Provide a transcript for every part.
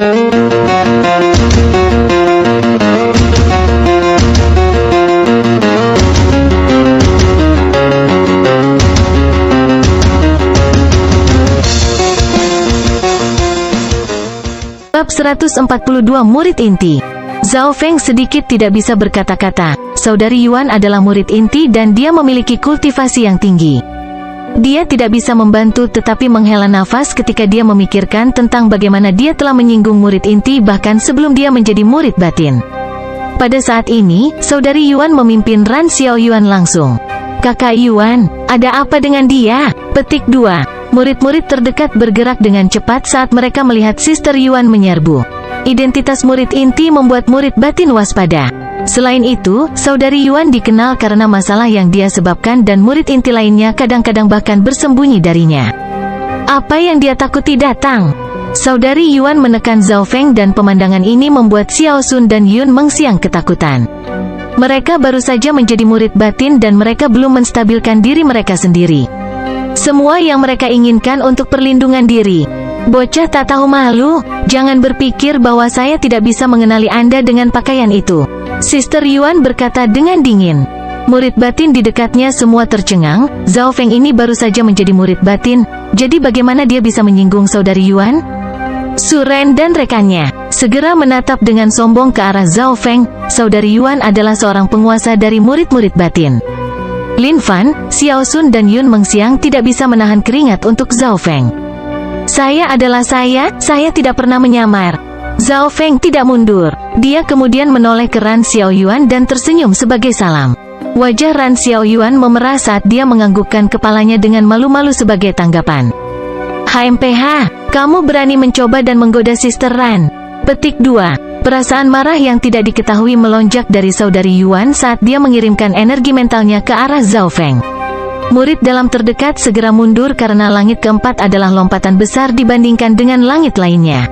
Bab 142 Murid Inti. Zhao Feng sedikit tidak bisa berkata-kata. Saudari Yuan adalah murid inti dan dia memiliki kultivasi yang tinggi. Dia tidak bisa membantu tetapi menghela nafas ketika dia memikirkan tentang bagaimana dia telah menyinggung murid inti bahkan sebelum dia menjadi murid batin. Pada saat ini, saudari Yuan memimpin Ran Xiao Yuan langsung. Kakak Yuan, ada apa dengan dia? Petik 2. Murid-murid terdekat bergerak dengan cepat saat mereka melihat Sister Yuan menyerbu. Identitas murid inti membuat murid batin waspada. Selain itu, saudari Yuan dikenal karena masalah yang dia sebabkan dan murid inti lainnya kadang-kadang bahkan bersembunyi darinya. Apa yang dia takuti datang? Saudari Yuan menekan Zhao Feng dan pemandangan ini membuat Xiao Sun dan Yun Mengxiang ketakutan. Mereka baru saja menjadi murid batin dan mereka belum menstabilkan diri mereka sendiri. Semua yang mereka inginkan untuk perlindungan diri. Bocah tak tahu malu, jangan berpikir bahwa saya tidak bisa mengenali Anda dengan pakaian itu. Sister Yuan berkata dengan dingin. Murid batin di dekatnya semua tercengang. Zhao Feng ini baru saja menjadi murid batin, jadi bagaimana dia bisa menyinggung saudari Yuan? Su Ren dan rekannya segera menatap dengan sombong ke arah Zhao Feng. Saudari Yuan adalah seorang penguasa dari murid-murid batin. Lin Fan, Xiao Sun dan Yun Mengxiang tidak bisa menahan keringat untuk Zhao Feng. Saya adalah saya tidak pernah menyamar. Zhao Feng tidak mundur. Dia kemudian menoleh ke Ran Xiao Yuan dan tersenyum sebagai salam. Wajah Ran Xiao Yuan memerah saat dia menganggukkan kepalanya dengan malu-malu sebagai tanggapan. HMPH, kamu berani mencoba dan menggoda Sister Ran. Petik 2. Perasaan marah yang tidak diketahui melonjak dari saudari Yuan saat dia mengirimkan energi mentalnya ke arah Zhao Feng. Murid dalam terdekat segera mundur karena langit keempat adalah lompatan besar dibandingkan dengan langit lainnya.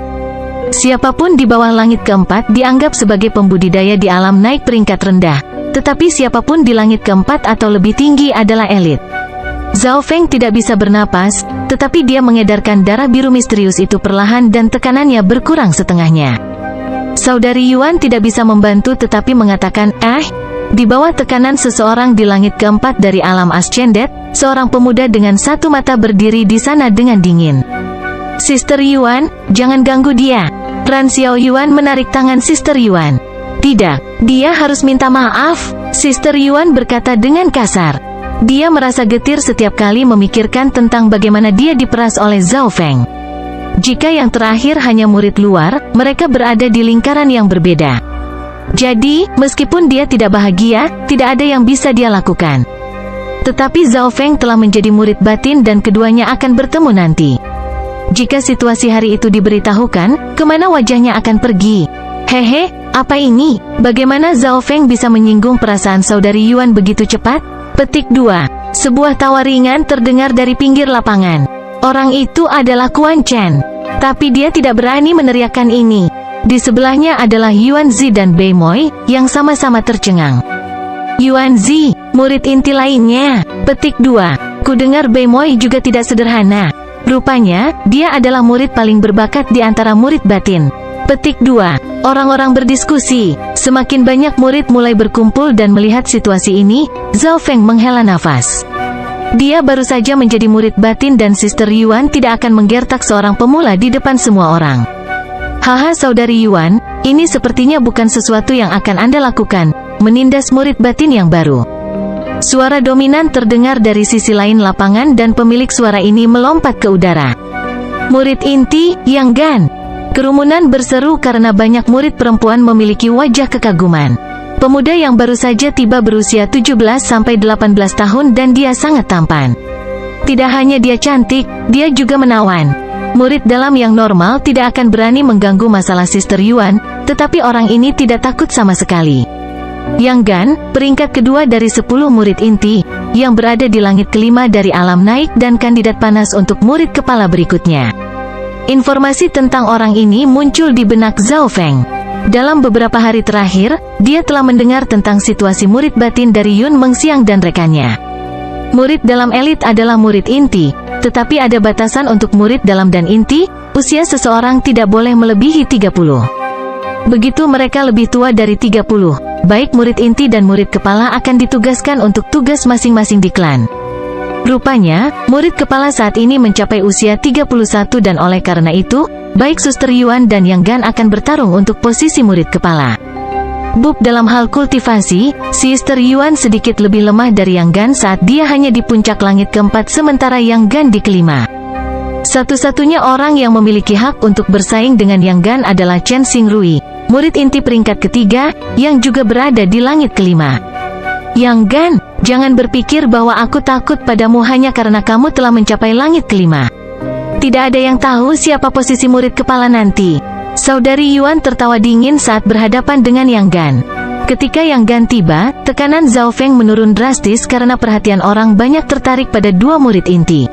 Siapapun di bawah langit keempat dianggap sebagai pembudidaya di alam naik peringkat rendah, tetapi siapapun di langit keempat atau lebih tinggi adalah elit. Zhao Feng tidak bisa bernapas, tetapi dia mengedarkan darah biru misterius itu perlahan dan tekanannya berkurang setengahnya. Saudari Yuan tidak bisa membantu tetapi mengatakan, di bawah tekanan seseorang di langit keempat dari alam Ascendet, seorang pemuda dengan satu mata berdiri di sana dengan dingin. Sister Yuan, jangan ganggu dia. Ran Xiao Yuan menarik tangan Sister Yuan. Tidak, dia harus minta maaf, Sister Yuan berkata dengan kasar. Dia merasa getir setiap kali memikirkan tentang bagaimana dia diperas oleh Zhao Feng. Jika yang terakhir hanya murid luar, mereka berada di lingkaran yang berbeda. Jadi, meskipun dia tidak bahagia, tidak ada yang bisa dia lakukan. Tetapi Zhao Feng telah menjadi murid batin dan keduanya akan bertemu nanti. Jika situasi hari itu diberitahukan, kemana wajahnya akan pergi? Hehe, apa ini? Bagaimana Zhao Feng bisa menyinggung perasaan saudari Yuan begitu cepat? Petik 2. Sebuah tawa ringan terdengar dari pinggir lapangan. Orang itu adalah Quan Chen. Tapi dia tidak berani meneriakkan ini. Di sebelahnya adalah Yuan Zi dan Bei Moi, yang sama-sama tercengang. Yuan Zi, murid inti lainnya. Petik 2. Kudengar Bei Moi juga tidak sederhana. Rupanya, dia adalah murid paling berbakat di antara murid batin. Petik 2. Orang-orang berdiskusi. Semakin banyak murid mulai berkumpul dan melihat situasi ini, Zhao Feng menghela nafas. Dia baru saja menjadi murid batin dan Sister Yuan tidak akan menggertak seorang pemula di depan semua orang. Haha saudari Yuan, ini sepertinya bukan sesuatu yang akan Anda lakukan, menindas murid batin yang baru. Suara dominan terdengar dari sisi lain lapangan dan pemilik suara ini melompat ke udara. Murid inti, Yang Gan. Kerumunan berseru karena banyak murid perempuan memiliki wajah kekaguman. Pemuda yang baru saja tiba berusia 17-18 tahun dan dia sangat tampan. Tidak hanya dia cantik, dia juga menawan. Murid dalam yang normal tidak akan berani mengganggu masalah Sister Yuan, tetapi orang ini tidak takut sama sekali. Yang Gan, peringkat kedua dari 10 murid inti, yang berada di langit kelima dari alam naik dan kandidat panas untuk murid kepala berikutnya. Informasi tentang orang ini muncul di benak Zhao Feng. Dalam beberapa hari terakhir, dia telah mendengar tentang situasi murid batin dari Yun Mengxiang dan rekannya. Murid dalam elit adalah murid inti, tetapi ada batasan untuk murid dalam dan inti. Usia seseorang tidak boleh melebihi 30. Begitu mereka lebih tua dari 30, baik murid inti dan murid kepala akan ditugaskan untuk tugas masing-masing di klan. Rupanya, murid kepala saat ini mencapai usia 31 dan oleh karena itu, baik Suster Yuan dan Yang Gan akan bertarung untuk posisi murid kepala. Dalam hal kultivasi, Sister Yuan sedikit lebih lemah dari Yang Gan saat dia hanya di puncak langit keempat sementara Yang Gan di kelima. Satu-satunya orang yang memiliki hak untuk bersaing dengan Yang Gan adalah Chen Xingrui, murid inti peringkat ketiga, yang juga berada di langit kelima. Yang Gan, jangan berpikir bahwa aku takut padamu hanya karena kamu telah mencapai langit kelima. Tidak ada yang tahu siapa posisi murid kepala nanti. Saudari Yuan tertawa dingin saat berhadapan dengan Yang Gan. Ketika Yang Gan tiba, tekanan Zhao Feng menurun drastis karena perhatian orang banyak tertarik pada dua murid inti.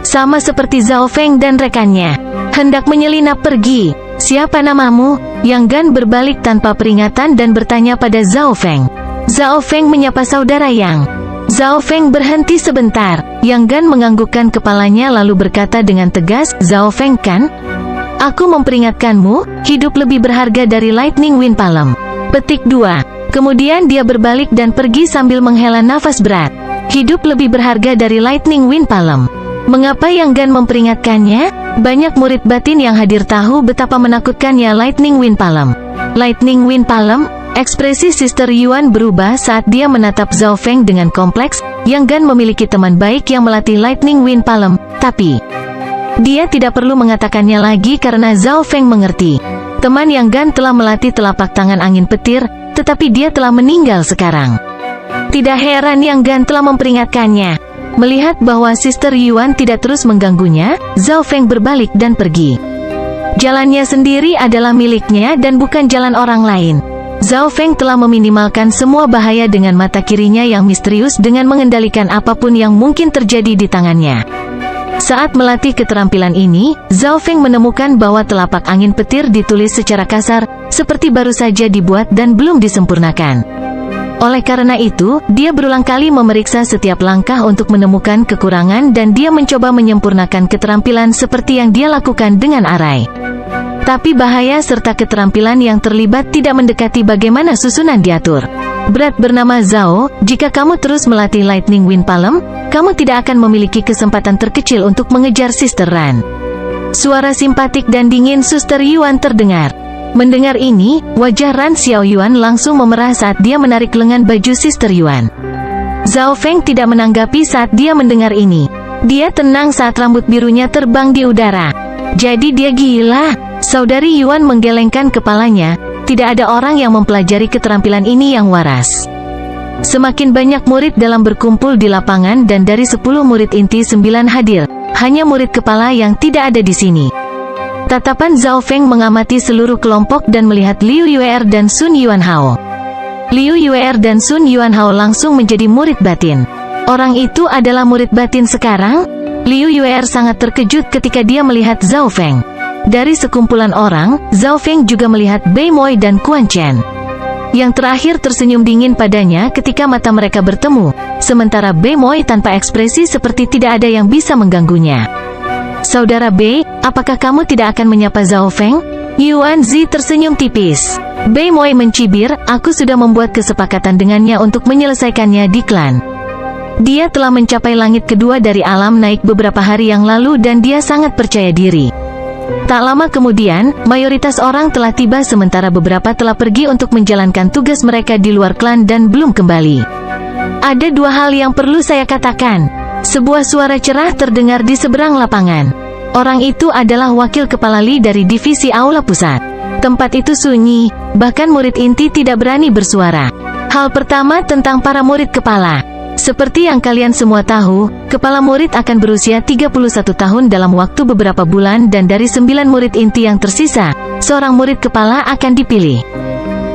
Sama seperti Zhao Feng dan rekannya, hendak menyelinap pergi. Siapa namamu? Yang Gan berbalik tanpa peringatan dan bertanya pada Zhao Feng. Zhao Feng menyapa saudara Yang. Zhao Feng berhenti sebentar. Yang Gan menganggukkan kepalanya lalu berkata dengan tegas, Zhao Feng kan? Aku memperingatkanmu, hidup lebih berharga dari Lightning Wind Palm. Petik 2. Kemudian dia berbalik dan pergi sambil menghela nafas berat. Hidup lebih berharga dari Lightning Wind Palm. Mengapa Yang Gan memperingatkannya? Banyak murid batin yang hadir tahu betapa menakutkannya Lightning Wind Palm. Lightning Wind Palm? Ekspresi Sister Yuan berubah saat dia menatap Zhao Feng dengan kompleks. Yang Gan memiliki teman baik yang melatih Lightning Wind Palm, tapi dia tidak perlu mengatakannya lagi karena Zhao Feng mengerti. Teman Yang Gan telah melatih telapak tangan angin petir, tetapi dia telah meninggal sekarang. Tidak heran Yang Gan telah memperingatkannya. Melihat bahwa Sister Yuan tidak terus mengganggunya, Zhao Feng berbalik dan pergi. Jalannya sendiri adalah miliknya dan bukan jalan orang lain. Zhao Feng telah meminimalkan semua bahaya dengan mata kirinya yang misterius dengan mengendalikan apapun yang mungkin terjadi di tangannya. Saat melatih keterampilan ini, Zhao Feng menemukan bahwa telapak angin petir ditulis secara kasar, seperti baru saja dibuat dan belum disempurnakan. Oleh karena itu, dia berulang kali memeriksa setiap langkah untuk menemukan kekurangan dan dia mencoba menyempurnakan keterampilan seperti yang dia lakukan dengan arai. Tapi bahaya serta keterampilan yang terlibat tidak mendekati bagaimana susunan diatur. Berat bernama Zhao, jika kamu terus melatih Lightning Wind Palm, kamu tidak akan memiliki kesempatan terkecil untuk mengejar Sister Ran. Suara simpatik dan dingin Suster Yuan terdengar. Mendengar ini, wajah Ran Xiaoyuan langsung memerah saat dia menarik lengan baju Sister Yuan. Zhao Feng tidak menanggapi saat dia mendengar ini. Dia tenang saat rambut birunya terbang di udara. Jadi dia gila? Saudari Yuan menggelengkan kepalanya. Tidak ada orang yang mempelajari keterampilan ini yang waras. Semakin banyak murid dalam berkumpul di lapangan dan dari 10 murid inti 9 hadir. Hanya murid kepala yang tidak ada di sini. Tatapan Zhao Feng mengamati seluruh kelompok dan melihat Liu Yuer dan Sun Yuanhao. Liu Yuer dan Sun Yuanhao langsung menjadi murid batin. Orang itu adalah murid batin sekarang? Liu Yuer sangat terkejut ketika dia melihat Zhao Feng. Dari sekumpulan orang, Zhao Feng juga melihat Bei Moi dan Quan Chen. Yang terakhir tersenyum dingin padanya ketika mata mereka bertemu, sementara Bei Moi tanpa ekspresi seperti tidak ada yang bisa mengganggunya. Saudara Bei, apakah kamu tidak akan menyapa Zhao Feng? Yuan Zi tersenyum tipis. Bei Moi mencibir, aku sudah membuat kesepakatan dengannya untuk menyelesaikannya di klan. Dia telah mencapai langit kedua dari alam naik beberapa hari yang lalu dan dia sangat percaya diri. Tak lama kemudian, mayoritas orang telah tiba sementara beberapa telah pergi untuk menjalankan tugas mereka di luar klan dan belum kembali. Ada dua hal yang perlu saya katakan. Sebuah suara cerah terdengar di seberang lapangan. Orang itu adalah wakil kepala Li dari divisi Aula Pusat. Tempat itu sunyi, bahkan murid inti tidak berani bersuara. Hal pertama tentang para murid kepala. Seperti yang kalian semua tahu, kepala murid akan berusia 31 tahun dalam waktu beberapa bulan dan dari 9 murid inti yang tersisa, seorang murid kepala akan dipilih.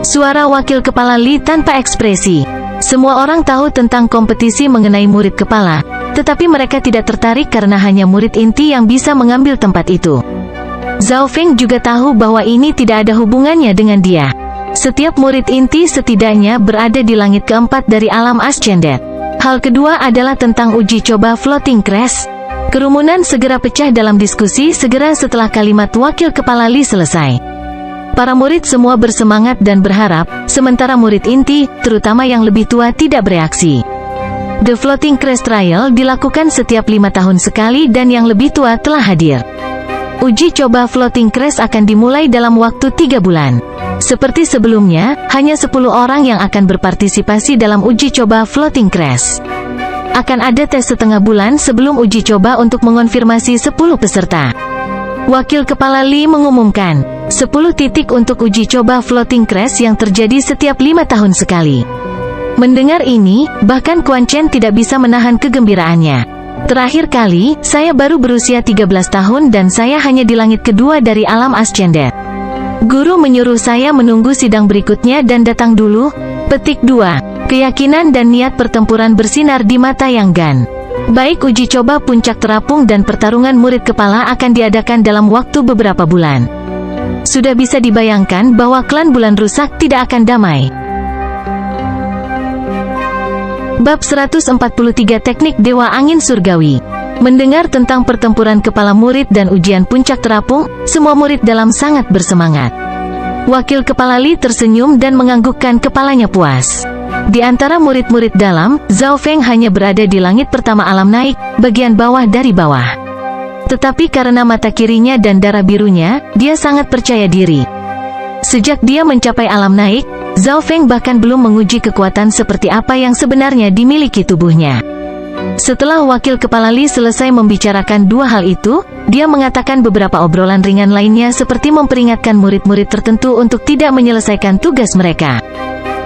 Suara wakil kepala Li tanpa ekspresi. Semua orang tahu tentang kompetisi mengenai murid kepala, tetapi mereka tidak tertarik karena hanya murid inti yang bisa mengambil tempat itu. Zhao Feng juga tahu bahwa ini tidak ada hubungannya dengan dia. Setiap murid inti setidaknya berada di langit keempat dari alam Ascendet. Hal kedua adalah tentang uji coba Floating Crash. Kerumunan segera pecah dalam diskusi segera setelah kalimat wakil kepala Li selesai. Para murid semua bersemangat dan berharap, sementara murid inti, terutama yang lebih tua tidak bereaksi. The Floating Crash Trial dilakukan setiap 5 tahun sekali dan yang lebih tua telah hadir. Uji coba Floating Crash akan dimulai dalam waktu 3 bulan. Seperti sebelumnya, hanya 10 orang yang akan berpartisipasi dalam uji coba Floating Crash. Akan ada tes setengah bulan sebelum uji coba untuk mengonfirmasi 10 peserta. Wakil Kepala Li mengumumkan, 10 titik untuk uji coba Floating Crash yang terjadi setiap 5 tahun sekali. Mendengar ini, bahkan Quan Chen tidak bisa menahan kegembiraannya. Terakhir kali, saya baru berusia 13 tahun dan saya hanya di langit kedua dari alam Ascendet. Guru menyuruh saya menunggu sidang berikutnya dan datang dulu. Petik 2. Keyakinan dan niat pertempuran bersinar di mata Yang Gan. Baik uji coba puncak terapung dan pertarungan murid kepala akan diadakan dalam waktu beberapa bulan. Sudah bisa dibayangkan bahwa klan Bulan Rusak tidak akan damai. Bab 143 Teknik Dewa Angin Surgawi. Mendengar tentang pertempuran kepala murid dan ujian puncak terapung, semua murid dalam sangat bersemangat. Wakil Kepala Li tersenyum dan menganggukkan kepalanya puas. Di antara murid-murid dalam, Zhao Feng hanya berada di langit pertama alam naik, bagian bawah dari bawah. Tetapi karena mata kirinya dan darah birunya, dia sangat percaya diri. Sejak dia mencapai alam naik, Zhao Feng bahkan belum menguji kekuatan seperti apa yang sebenarnya dimiliki tubuhnya. Setelah Wakil Kepala Li selesai membicarakan dua hal itu, dia mengatakan beberapa obrolan ringan lainnya seperti memperingatkan murid-murid tertentu untuk tidak menyelesaikan tugas mereka.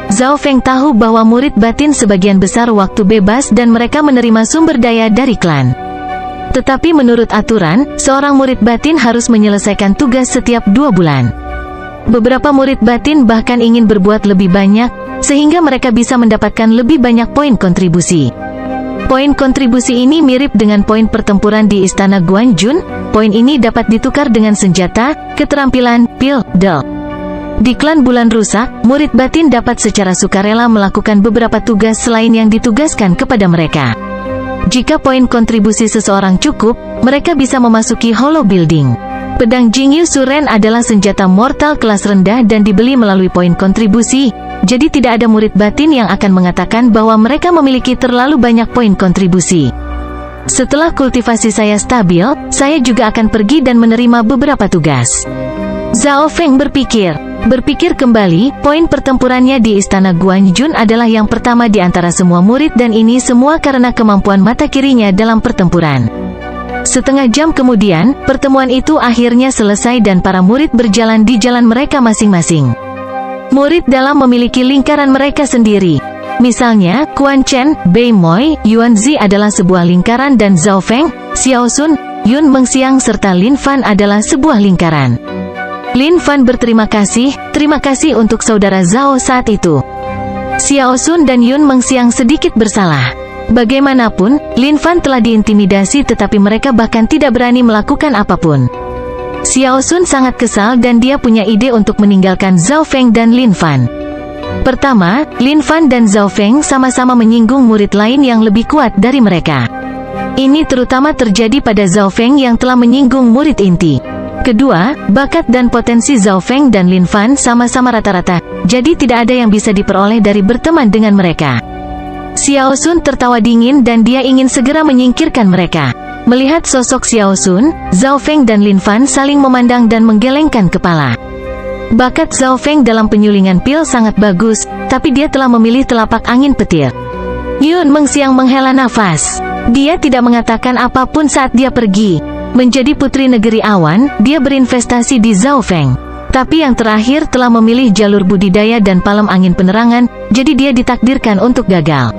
Zhao Feng tahu bahwa murid batin sebagian besar waktu bebas dan mereka menerima sumber daya dari klan. Tetapi menurut aturan, seorang murid batin harus menyelesaikan tugas setiap 2 bulan. Beberapa murid batin bahkan ingin berbuat lebih banyak, sehingga mereka bisa mendapatkan lebih banyak poin kontribusi. Poin kontribusi ini mirip dengan poin pertempuran di Istana Guanjun. Poin ini dapat ditukar dengan senjata, keterampilan, pil, del. Di klan Bulan Rusak, murid batin dapat secara sukarela melakukan beberapa tugas selain yang ditugaskan kepada mereka. Jika poin kontribusi seseorang cukup, mereka bisa memasuki Hollow Building. Pedang Jingyu Suren adalah senjata mortal kelas rendah dan dibeli melalui poin kontribusi, jadi tidak ada murid batin yang akan mengatakan bahwa mereka memiliki terlalu banyak poin kontribusi. Setelah kultivasi saya stabil, saya juga akan pergi dan menerima beberapa tugas. Zhao Feng berpikir kembali, poin pertempurannya di Istana Guanjun adalah yang pertama di antara semua murid dan ini semua karena kemampuan mata kirinya dalam pertempuran. Setengah jam kemudian, pertemuan itu akhirnya selesai dan para murid berjalan di jalan mereka masing-masing. Murid dalam memiliki lingkaran mereka sendiri. Misalnya, Quan Chen, Bei Moi, Yuan Zi adalah sebuah lingkaran dan Zhao Feng, Xiao Sun, Yun Mengxiang serta Lin Fan adalah sebuah lingkaran. Lin Fan berterima kasih untuk saudara Zhao saat itu. Xiao Sun dan Yun Mengxiang sedikit bersalah. Bagaimanapun, Lin Fan telah diintimidasi tetapi mereka bahkan tidak berani melakukan apapun. Xiao Sun sangat kesal dan dia punya ide untuk meninggalkan Zhao Feng dan Lin Fan. Pertama, Lin Fan dan Zhao Feng sama-sama menyinggung murid lain yang lebih kuat dari mereka. Ini terutama terjadi pada Zhao Feng yang telah menyinggung murid inti. Kedua, bakat dan potensi Zhao Feng dan Lin Fan sama-sama rata-rata, jadi tidak ada yang bisa diperoleh dari berteman dengan mereka. Xiao Sun tertawa dingin dan dia ingin segera menyingkirkan mereka. Melihat sosok Xiao Sun, Zhao Feng dan Lin Fan saling memandang dan menggelengkan kepala. Bakat Zhao Feng dalam penyulingan pil sangat bagus, tapi dia telah memilih telapak angin petir. Yun Mengxiang menghela nafas. Dia tidak mengatakan apapun saat dia pergi. Menjadi putri negeri awan, dia berinvestasi di Zhao Feng. Tapi yang terakhir telah memilih jalur budidaya dan palem angin penerangan, jadi dia ditakdirkan untuk gagal.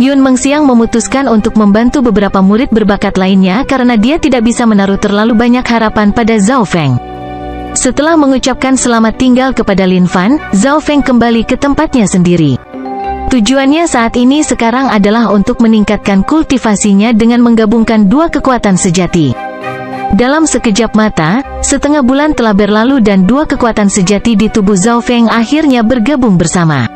Yun Mengxiang memutuskan untuk membantu beberapa murid berbakat lainnya karena dia tidak bisa menaruh terlalu banyak harapan pada Zhao Feng. Setelah mengucapkan selamat tinggal kepada Lin Fan, Zhao Feng kembali ke tempatnya sendiri. Tujuannya saat ini sekarang adalah untuk meningkatkan kultivasinya dengan menggabungkan dua kekuatan sejati. Dalam sekejap mata, setengah bulan telah berlalu dan dua kekuatan sejati di tubuh Zhao Feng akhirnya bergabung bersama.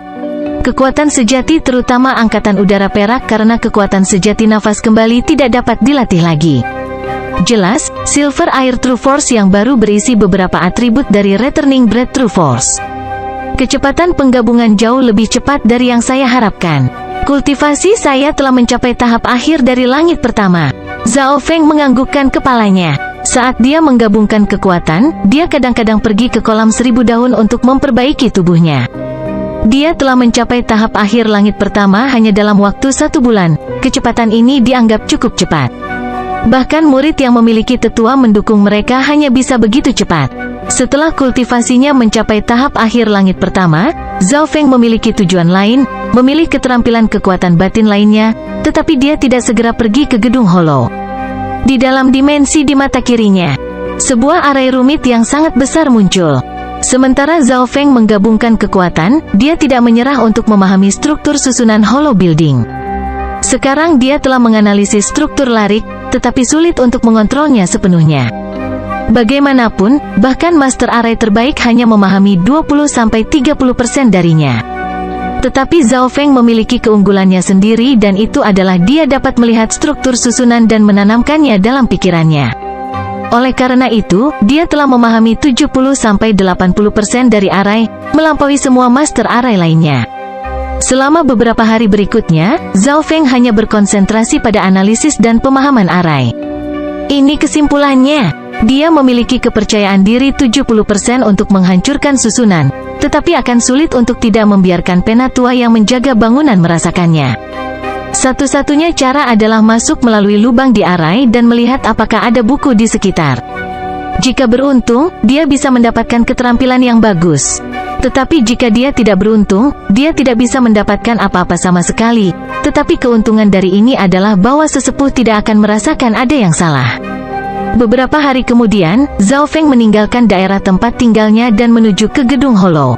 Kekuatan sejati terutama angkatan udara perak karena kekuatan sejati nafas kembali tidak dapat dilatih lagi. Jelas, Silver Air True Force yang baru berisi beberapa atribut dari Returning Breath True Force. Kecepatan penggabungan jauh lebih cepat dari yang saya harapkan. Kultivasi saya telah mencapai tahap akhir dari langit pertama. Zhao Feng menganggukkan kepalanya. Saat dia menggabungkan kekuatan, dia kadang-kadang pergi ke kolam 1000 daun untuk memperbaiki tubuhnya. Dia telah mencapai tahap akhir langit pertama hanya dalam waktu 1 bulan. Kecepatan ini dianggap cukup cepat. Bahkan murid yang memiliki tetua mendukung mereka hanya bisa begitu cepat. Setelah kultivasinya mencapai tahap akhir langit pertama, Zhao Feng memiliki tujuan lain, memilih keterampilan kekuatan batin lainnya, tetapi dia tidak segera pergi ke gedung Hollow. Di dalam dimensi di mata kirinya, sebuah arai rumit yang sangat besar muncul. Sementara Zhao Feng menggabungkan kekuatan, dia tidak menyerah untuk memahami struktur susunan Hollow Building. Sekarang dia telah menganalisis struktur larik, tetapi sulit untuk mengontrolnya sepenuhnya. Bagaimanapun, bahkan Master Arai terbaik hanya memahami 20-30% darinya. Tetapi Zhao Feng memiliki keunggulannya sendiri dan itu adalah dia dapat melihat struktur susunan dan menanamkannya dalam pikirannya. Oleh karena itu, dia telah memahami 70-80% dari arai, melampaui semua Master Arai lainnya. Selama beberapa hari berikutnya, Zhao Feng hanya berkonsentrasi pada analisis dan pemahaman arai. Ini kesimpulannya. Dia memiliki kepercayaan diri 70% untuk menghancurkan susunan, tetapi akan sulit untuk tidak membiarkan penatua yang menjaga bangunan merasakannya. Satu-satunya cara adalah masuk melalui lubang di arai dan melihat apakah ada buku di sekitar. Jika beruntung, dia bisa mendapatkan keterampilan yang bagus. Tetapi jika dia tidak beruntung, dia tidak bisa mendapatkan apa-apa sama sekali. Tetapi keuntungan dari ini adalah bahwa sesepuh tidak akan merasakan ada yang salah. Beberapa hari kemudian, Zhao Feng meninggalkan daerah tempat tinggalnya dan menuju ke gedung Hollow.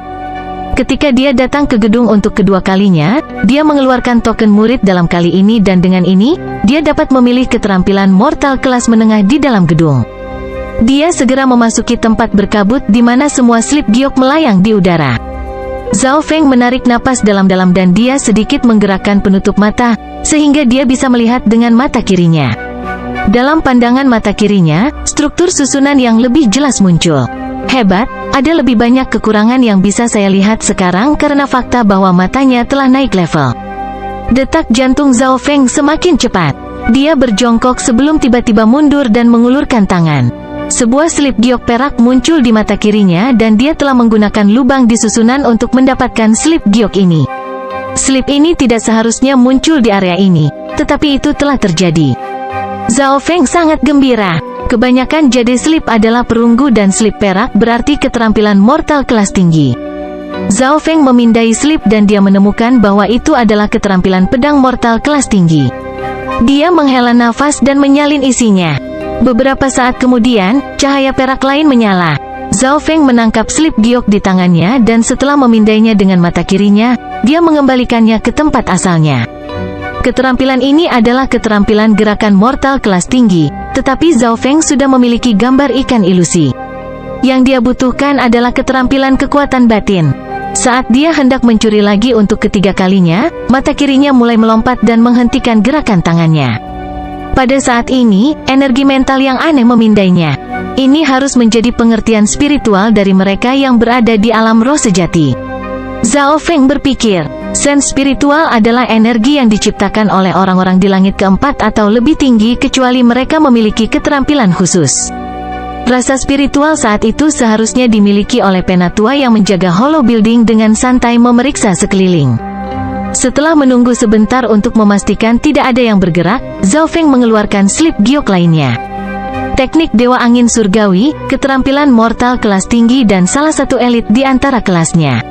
Ketika dia datang ke gedung untuk kedua kalinya, dia mengeluarkan token murid dalam kali ini dan dengan ini, dia dapat memilih keterampilan mortal kelas menengah di dalam gedung. Dia segera memasuki tempat berkabut di mana semua slip giok melayang di udara. Zhao Feng menarik napas dalam-dalam dan dia sedikit menggerakkan penutup mata, sehingga dia bisa melihat dengan mata kirinya. Dalam pandangan mata kirinya, struktur susunan yang lebih jelas muncul. Hebat, ada lebih banyak kekurangan yang bisa saya lihat sekarang karena fakta bahwa matanya telah naik level. Detak jantung Zhao Feng semakin cepat. Dia berjongkok sebelum tiba-tiba mundur dan mengulurkan tangan. Sebuah slip giok perak muncul di mata kirinya dan dia telah menggunakan lubang di susunan untuk mendapatkan slip giok ini. Slip ini tidak seharusnya muncul di area ini, tetapi itu telah terjadi. Zhao Feng sangat gembira. Kebanyakan jade slip adalah perunggu dan slip perak berarti keterampilan mortal kelas tinggi. Zhao Feng memindai slip dan dia menemukan bahwa itu adalah keterampilan pedang mortal kelas tinggi. Dia menghela nafas dan menyalin isinya. Beberapa saat kemudian, cahaya perak lain menyala. Zhao Feng menangkap slip giok di tangannya dan setelah memindainya dengan mata kirinya, dia mengembalikannya ke tempat asalnya. Keterampilan ini adalah keterampilan gerakan mortal kelas tinggi, tetapi Zhao Feng sudah memiliki gambar ikan ilusi. Yang dia butuhkan adalah keterampilan kekuatan batin. Saat dia hendak mencuri lagi untuk ketiga kalinya, mata kirinya mulai melompat dan menghentikan gerakan tangannya. Pada saat ini, energi mental yang aneh memindainya. Ini harus menjadi pengertian spiritual dari mereka yang berada di alam roh sejati. Zhao Feng berpikir, sense spiritual adalah energi yang diciptakan oleh orang-orang di langit keempat atau lebih tinggi kecuali mereka memiliki keterampilan khusus. Rasa spiritual saat itu seharusnya dimiliki oleh penatua yang menjaga Hollow Building dengan santai memeriksa sekeliling. Setelah menunggu sebentar untuk memastikan tidak ada yang bergerak, Zhao Feng mengeluarkan slip giok lainnya. Teknik Dewa Angin Surgawi, keterampilan mortal kelas tinggi dan salah satu elit di antara kelasnya.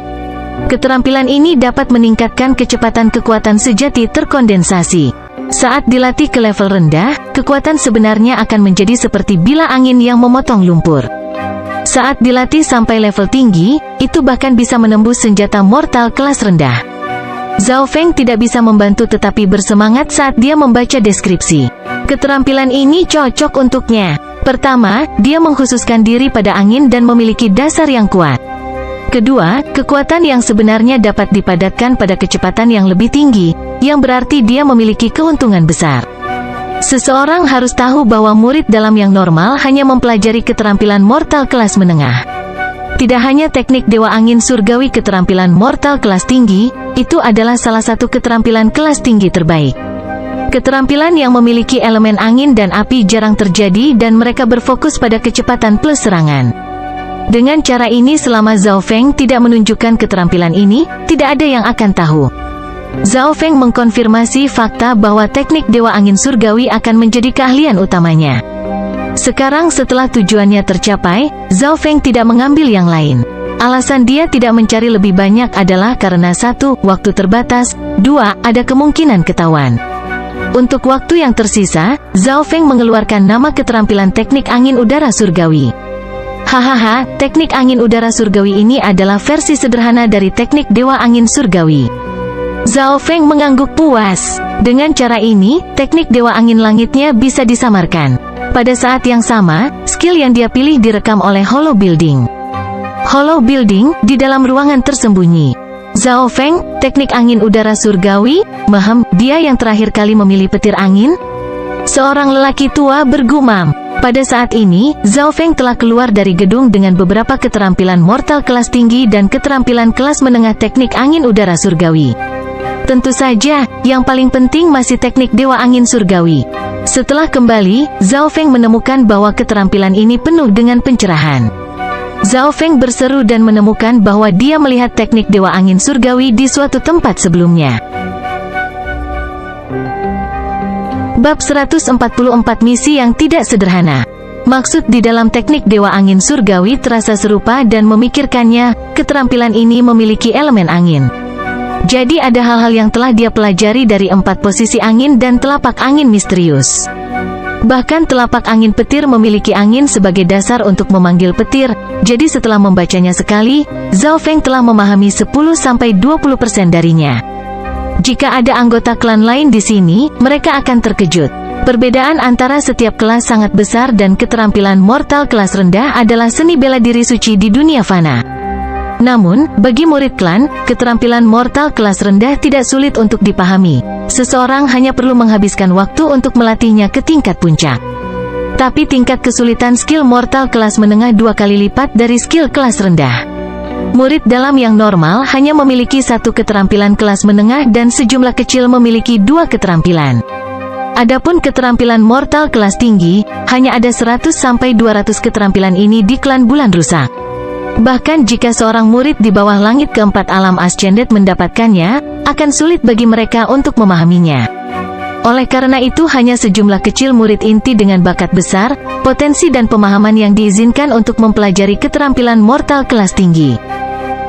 Keterampilan ini dapat meningkatkan kecepatan kekuatan sejati terkondensasi. Saat dilatih ke level rendah, kekuatan sebenarnya akan menjadi seperti bilah angin yang memotong lumpur. Saat dilatih sampai level tinggi, itu bahkan bisa menembus senjata mortal kelas rendah. Zhao Feng tidak bisa membantu tetapi bersemangat saat dia membaca deskripsi. Keterampilan ini cocok untuknya. Pertama, dia mengkhususkan diri pada angin dan memiliki dasar yang kuat. Kedua, kekuatan yang sebenarnya dapat dipadatkan pada kecepatan yang lebih tinggi, yang berarti dia memiliki keuntungan besar. Seseorang harus tahu bahwa murid dalam yang normal hanya mempelajari keterampilan mortal kelas menengah. Tidak hanya teknik Dewa Angin Surgawi, keterampilan mortal kelas tinggi, itu adalah salah satu keterampilan kelas tinggi terbaik. Keterampilan yang memiliki elemen angin dan api jarang terjadi dan mereka berfokus pada kecepatan plus serangan. Dengan cara ini selama Zhao Feng tidak menunjukkan keterampilan ini, tidak ada yang akan tahu. Zhao Feng mengkonfirmasi fakta bahwa teknik Dewa Angin Surgawi akan menjadi keahlian utamanya. Sekarang setelah tujuannya tercapai, Zhao Feng tidak mengambil yang lain. Alasan dia tidak mencari lebih banyak adalah karena 1. Waktu terbatas, 2. Ada kemungkinan ketahuan. Untuk waktu yang tersisa, Zhao Feng mengeluarkan nama keterampilan teknik angin udara surgawi. Hahaha, teknik angin udara surgawi ini adalah versi sederhana dari teknik Dewa Angin Surgawi. Zhao Feng mengangguk puas. Dengan cara ini, teknik Dewa Angin Langitnya bisa disamarkan. Pada saat yang sama, skill yang dia pilih direkam oleh Hollow Building. Hollow Building, di dalam ruangan tersembunyi. Zhao Feng, teknik angin udara surgawi, dia yang terakhir kali memilih petir angin? Seorang lelaki tua bergumam. Pada saat ini, Zhao Feng telah keluar dari gedung dengan beberapa keterampilan mortal kelas tinggi dan keterampilan kelas menengah teknik angin udara surgawi. Tentu saja, yang paling penting masih teknik Dewa Angin Surgawi. Setelah kembali, Zhao Feng menemukan bahwa keterampilan ini penuh dengan pencerahan. Zhao Feng berseru dan menemukan bahwa dia melihat teknik Dewa Angin Surgawi di suatu tempat sebelumnya. Bab 144 Misi yang tidak sederhana. Maksud di dalam teknik Dewa Angin Surgawi terasa serupa dan memikirkannya, keterampilan ini memiliki elemen angin. Jadi ada hal-hal yang telah dia pelajari dari 4 posisi angin dan telapak angin misterius. Bahkan telapak angin petir memiliki angin sebagai dasar untuk memanggil petir, jadi setelah membacanya sekali, Zhao Feng telah memahami 10-20% darinya. Jika ada anggota klan lain di sini, mereka akan terkejut. Perbedaan antara setiap kelas sangat besar dan keterampilan mortal kelas rendah adalah seni bela diri suci di dunia fana. Namun, bagi murid klan, keterampilan mortal kelas rendah tidak sulit untuk dipahami. Seseorang hanya perlu menghabiskan waktu untuk melatihnya ke tingkat puncak. Tapi tingkat kesulitan skill mortal kelas menengah 2 kali lipat dari skill kelas rendah. Murid dalam yang normal hanya memiliki 1 keterampilan kelas menengah dan sejumlah kecil memiliki 2 keterampilan. Adapun keterampilan mortal kelas tinggi, hanya ada 100-200 keterampilan ini di klan bulan rusak. Bahkan jika seorang murid di bawah langit keempat alam Ascended mendapatkannya, akan sulit bagi mereka untuk memahaminya. Oleh karena itu hanya sejumlah kecil murid inti dengan bakat besar, potensi dan pemahaman yang diizinkan untuk mempelajari keterampilan mortal kelas tinggi.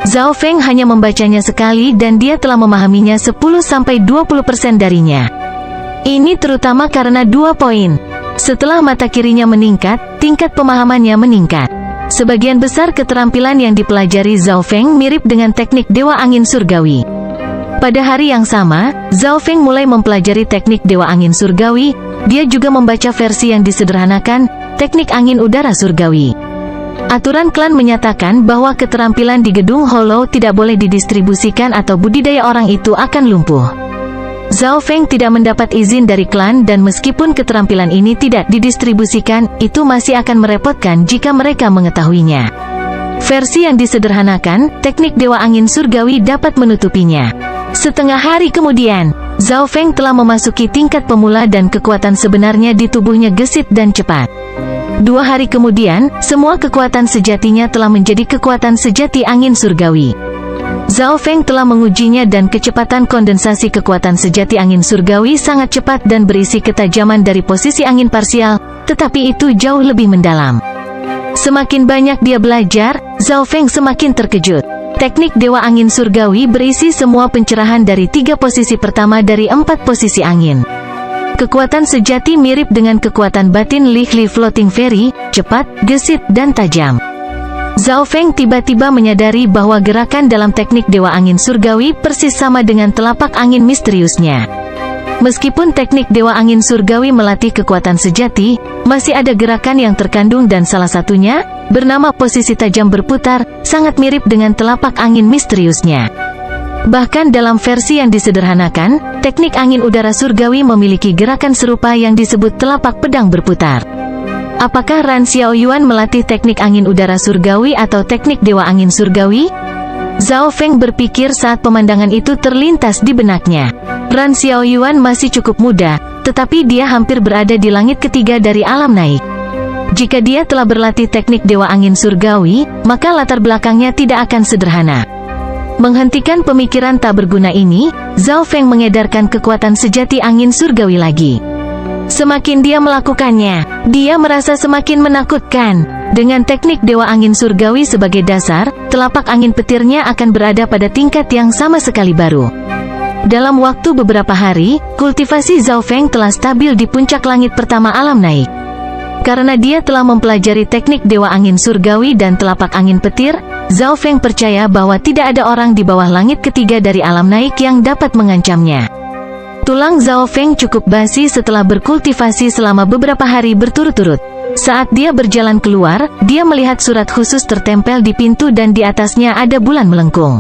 Zhao Feng hanya membacanya sekali dan dia telah memahaminya 10-20% darinya. Ini terutama karena 2 poin. Setelah mata kirinya meningkat, tingkat pemahamannya meningkat. Sebagian besar keterampilan yang dipelajari Zhao Feng mirip dengan teknik Dewa Angin Surgawi. Pada hari yang sama, Zhao Feng mulai mempelajari teknik Dewa Angin Surgawi. Dia juga membaca versi yang disederhanakan, teknik angin udara surgawi. Aturan klan menyatakan bahwa keterampilan di gedung Hollow tidak boleh didistribusikan atau budidaya orang itu akan lumpuh. Zhao Feng tidak mendapat izin dari klan dan meskipun keterampilan ini tidak didistribusikan, itu masih akan merepotkan jika mereka mengetahuinya. Versi yang disederhanakan, teknik Dewa Angin Surgawi dapat menutupinya. Setengah hari kemudian, Zhao Feng telah memasuki tingkat pemula dan kekuatan sebenarnya di tubuhnya gesit dan cepat. 2 hari kemudian, semua kekuatan sejatinya telah menjadi kekuatan sejati angin surgawi. Zhao Feng telah mengujinya dan kecepatan kondensasi kekuatan sejati angin surgawi sangat cepat dan berisi ketajaman dari posisi angin parsial, tetapi itu jauh lebih mendalam. Semakin banyak dia belajar, Zhao Feng semakin terkejut. Teknik Dewa Angin Surgawi berisi semua pencerahan dari 3 posisi pertama dari 4 posisi angin. Kekuatan sejati mirip dengan kekuatan batin Li Floating Fairy, cepat, gesit, dan tajam. Zhao Feng tiba-tiba menyadari bahwa gerakan dalam teknik Dewa Angin Surgawi persis sama dengan telapak angin misteriusnya. Meskipun teknik Dewa Angin Surgawi melatih kekuatan sejati, masih ada gerakan yang terkandung dan salah satunya, bernama posisi tajam berputar, sangat mirip dengan telapak angin misteriusnya. Bahkan dalam versi yang disederhanakan, teknik angin udara surgawi memiliki gerakan serupa yang disebut telapak pedang berputar. Apakah Ran Xiaoyuan melatih teknik angin udara surgawi atau teknik dewa angin surgawi? Zhao Feng berpikir saat pemandangan itu terlintas di benaknya. Ran Xiaoyuan masih cukup muda, tetapi dia hampir berada di langit ketiga dari alam naik. Jika dia telah berlatih teknik dewa angin surgawi, maka latar belakangnya tidak akan sederhana. Menghentikan pemikiran tak berguna ini, Zhao Feng mengedarkan kekuatan sejati angin surgawi lagi. Semakin dia melakukannya, dia merasa semakin menakutkan. Dengan teknik dewa angin surgawi sebagai dasar, telapak angin petirnya akan berada pada tingkat yang sama sekali baru. Dalam waktu beberapa hari, kultivasi Zhao Feng telah stabil di puncak langit pertama alam naik. Karena dia telah mempelajari teknik dewa angin surgawi dan telapak angin petir, Zhao Feng percaya bahwa tidak ada orang di bawah langit ketiga dari alam naik yang dapat mengancamnya. Tulang Zhao Feng cukup basi setelah berkultivasi selama beberapa hari berturut-turut. Saat dia berjalan keluar, dia melihat surat khusus tertempel di pintu dan di atasnya ada bulan melengkung.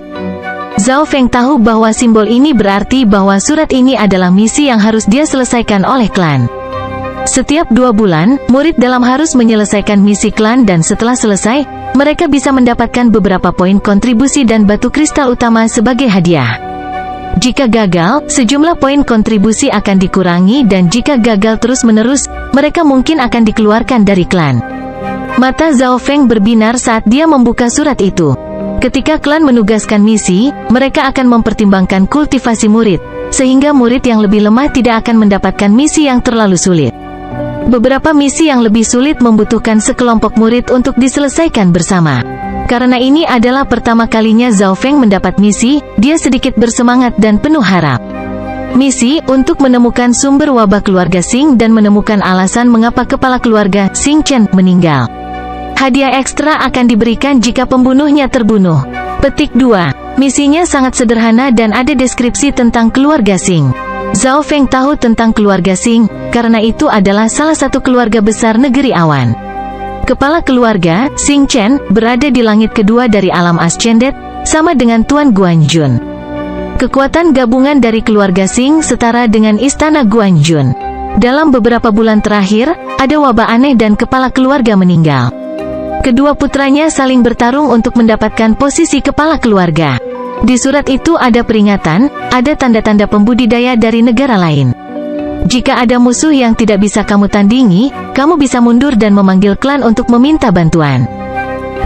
Zhao Feng tahu bahwa simbol ini berarti bahwa surat ini adalah misi yang harus dia selesaikan oleh klan. Setiap 2 bulan, murid dalam harus menyelesaikan misi klan dan setelah selesai, mereka bisa mendapatkan beberapa poin kontribusi dan batu kristal utama sebagai hadiah. Jika gagal, sejumlah poin kontribusi akan dikurangi dan jika gagal terus-menerus, mereka mungkin akan dikeluarkan dari klan. Mata Zhao Feng berbinar saat dia membuka surat itu. Ketika klan menugaskan misi, mereka akan mempertimbangkan kultivasi murid, sehingga murid yang lebih lemah tidak akan mendapatkan misi yang terlalu sulit. Beberapa misi yang lebih sulit membutuhkan sekelompok murid untuk diselesaikan bersama. Karena ini adalah pertama kalinya Zhao Feng mendapat misi, dia sedikit bersemangat dan penuh harap. Misi untuk menemukan sumber wabah keluarga Xing dan menemukan alasan mengapa kepala keluarga Xing Chen meninggal. Hadiah ekstra akan diberikan jika pembunuhnya terbunuh. Petik 2. Misinya sangat sederhana dan ada deskripsi tentang keluarga Xing. Zhao Feng tahu tentang keluarga Xing, karena itu adalah salah satu keluarga besar negeri awan. Kepala keluarga, Xing Chen, berada di langit kedua dari alam Ascendet, sama dengan Tuan Guanjun. Kekuatan gabungan dari keluarga Xing setara dengan istana Guanjun. Dalam beberapa bulan terakhir, ada wabah aneh dan kepala keluarga meninggal. Kedua putranya saling bertarung untuk mendapatkan posisi kepala keluarga. Di surat itu ada peringatan, ada tanda-tanda pembudidaya dari negara lain. Jika ada musuh yang tidak bisa kamu tandingi, kamu bisa mundur dan memanggil klan untuk meminta bantuan.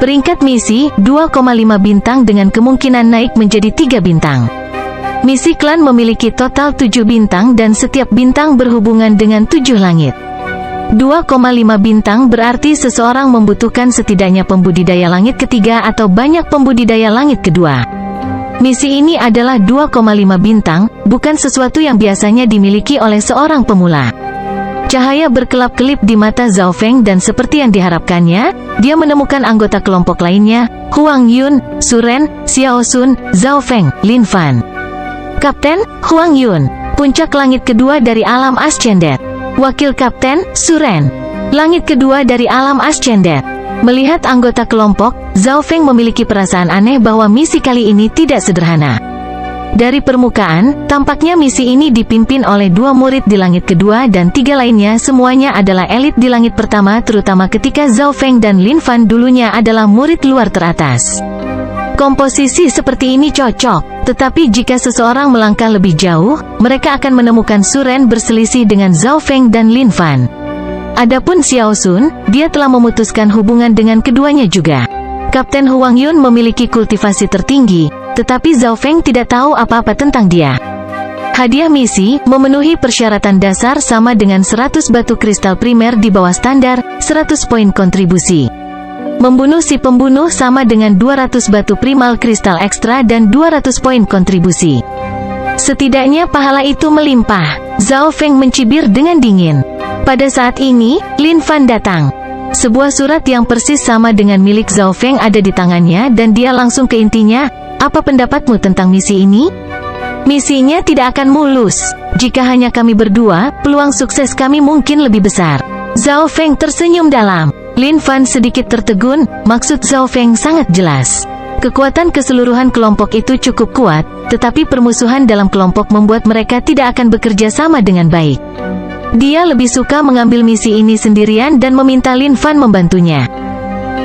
Peringkat misi, 2,5 bintang dengan kemungkinan naik menjadi 3 bintang. Misi klan memiliki total 7 bintang dan setiap bintang berhubungan dengan 7 langit. 2,5 bintang berarti seseorang membutuhkan setidaknya pembudidaya langit ketiga atau banyak pembudidaya langit kedua. Misi ini adalah 2,5 bintang, bukan sesuatu yang biasanya dimiliki oleh seorang pemula. Cahaya berkelap-kelip di mata Zhao Feng dan seperti yang diharapkannya, dia menemukan anggota kelompok lainnya, Huang Yun, Suren, Xiao Sun, Zhao Feng, Lin Fan. Kapten, Huang Yun, puncak langit kedua dari alam Ascendet. Wakil Kapten, Suren, langit kedua dari alam Ascendet. Melihat anggota kelompok, Zhao Feng memiliki perasaan aneh bahwa misi kali ini tidak sederhana. Dari permukaan, tampaknya misi ini dipimpin oleh 2 murid di langit kedua dan 3 lainnya semuanya adalah elit di langit pertama, terutama ketika Zhao Feng dan Lin Fan dulunya adalah murid luar teratas. Komposisi seperti ini cocok, tetapi jika seseorang melangkah lebih jauh, mereka akan menemukan Suren berselisih dengan Zhao Feng dan Lin Fan. Adapun Xiao Sun, dia telah memutuskan hubungan dengan keduanya juga. Kapten Huang Yun memiliki kultivasi tertinggi, tetapi Zhao Feng tidak tahu apa-apa tentang dia. Hadiah misi, memenuhi persyaratan dasar sama dengan 100 batu kristal primer di bawah standar, 100 poin kontribusi. Membunuh si pembunuh sama dengan 200 batu primal kristal ekstra dan 200 poin kontribusi. Setidaknya pahala itu melimpah. Zhao Feng mencibir dengan dingin. Pada saat ini, Lin Fan datang. Sebuah surat yang persis sama dengan milik Zhao Feng ada di tangannya dan dia langsung ke intinya. Apa pendapatmu tentang misi ini? Misinya tidak akan mulus. Jika hanya kami berdua, peluang sukses kami mungkin lebih besar. Zhao Feng tersenyum dalam. Lin Fan sedikit tertegun, maksud Zhao Feng sangat jelas. Kekuatan keseluruhan kelompok itu cukup kuat, tetapi permusuhan dalam kelompok membuat mereka tidak akan bekerja sama dengan baik. Dia lebih suka mengambil misi ini sendirian dan meminta Lin Fan membantunya.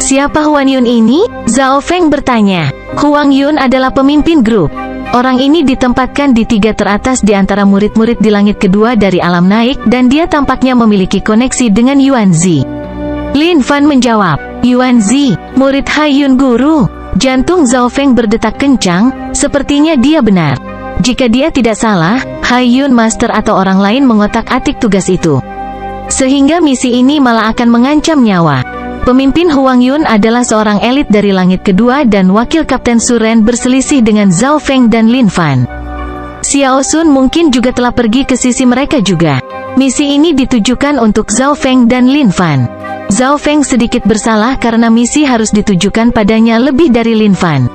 Siapa Huang Yun ini? Zhao Feng bertanya. Huang Yun adalah pemimpin grup. Orang ini ditempatkan di 3 teratas di antara murid-murid di langit kedua dari alam naik dan dia tampaknya memiliki koneksi dengan Yuan Zi. Lin Fan menjawab, Yuan Zi, murid Hai Yun Guru. Jantung Zhao Feng berdetak kencang, sepertinya dia benar. Jika dia tidak salah, Hai Yun Master atau orang lain mengotak-atik tugas itu. Sehingga misi ini malah akan mengancam nyawa. Pemimpin Huang Yun adalah seorang elit dari langit kedua dan wakil Kapten Suren berselisih dengan Zhao Feng dan Lin Fan. Xiao Sun mungkin juga telah pergi ke sisi mereka juga. Misi ini ditujukan untuk Zhao Feng dan Lin Fan. Zhao Feng sedikit bersalah karena misi harus ditujukan padanya lebih dari Lin Fan.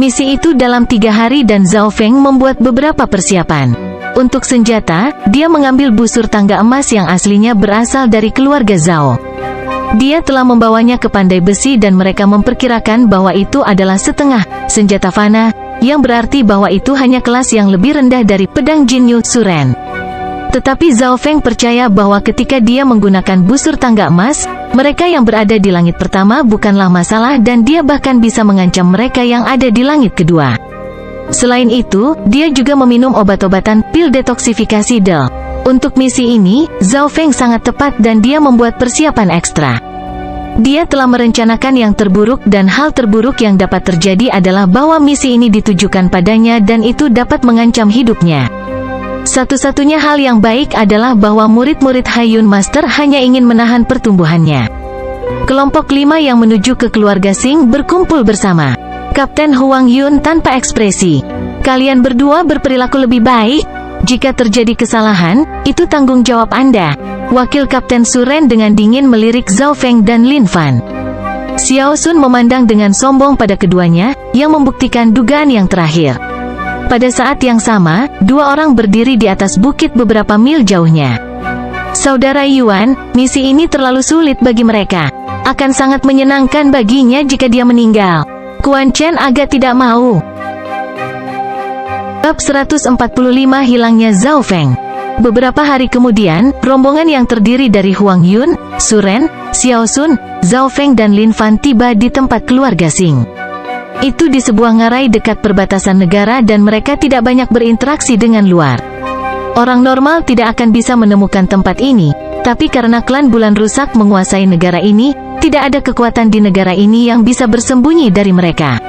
Misi itu dalam 3 hari dan Zhao Feng membuat beberapa persiapan. Untuk senjata, dia mengambil busur tangga emas yang aslinya berasal dari keluarga Zhao. Dia telah membawanya ke pandai besi dan mereka memperkirakan bahwa itu adalah setengah senjata fana, yang berarti bahwa itu hanya kelas yang lebih rendah dari pedang Jinyu Suren. Tetapi Zhao Feng percaya bahwa ketika dia menggunakan busur tangga emas, mereka yang berada di langit pertama bukanlah masalah dan dia bahkan bisa mengancam mereka yang ada di langit kedua. Selain itu, dia juga meminum obat-obatan pil detoksifikasi Del. Untuk misi ini, Zhao Feng sangat tepat dan dia membuat persiapan ekstra. Dia telah merencanakan yang terburuk dan hal terburuk yang dapat terjadi adalah bahwa misi ini ditujukan padanya dan itu dapat mengancam hidupnya. Satu-satunya hal yang baik adalah bahwa murid-murid Hai Yun Master hanya ingin menahan pertumbuhannya. Kelompok 5 yang menuju ke keluarga Sing berkumpul bersama. Kapten Huang Yun tanpa ekspresi. Kalian berdua berperilaku lebih baik. Jika terjadi kesalahan, itu tanggung jawab Anda. Wakil Kapten Suren dengan dingin melirik Zhao Feng dan Lin Fan. Xiao Sun memandang dengan sombong pada keduanya, yang membuktikan dugaan yang terakhir. Pada saat yang sama, 2 orang berdiri di atas bukit beberapa mil jauhnya. Saudara Yuan, misi ini terlalu sulit bagi mereka. Akan sangat menyenangkan baginya jika dia meninggal. Quan Chen agak tidak mau. Bab 145 Hilangnya Zhao Feng. Beberapa hari kemudian, rombongan yang terdiri dari Huang Yun, Suren, Xiao Sun, Zhao Feng dan Lin Fan tiba di tempat keluarga Sing. Itu di sebuah ngarai dekat perbatasan negara dan mereka tidak banyak berinteraksi dengan luar. Orang normal tidak akan bisa menemukan tempat ini, tapi karena klan bulan rusak menguasai negara ini, tidak ada kekuatan di negara ini yang bisa bersembunyi dari mereka.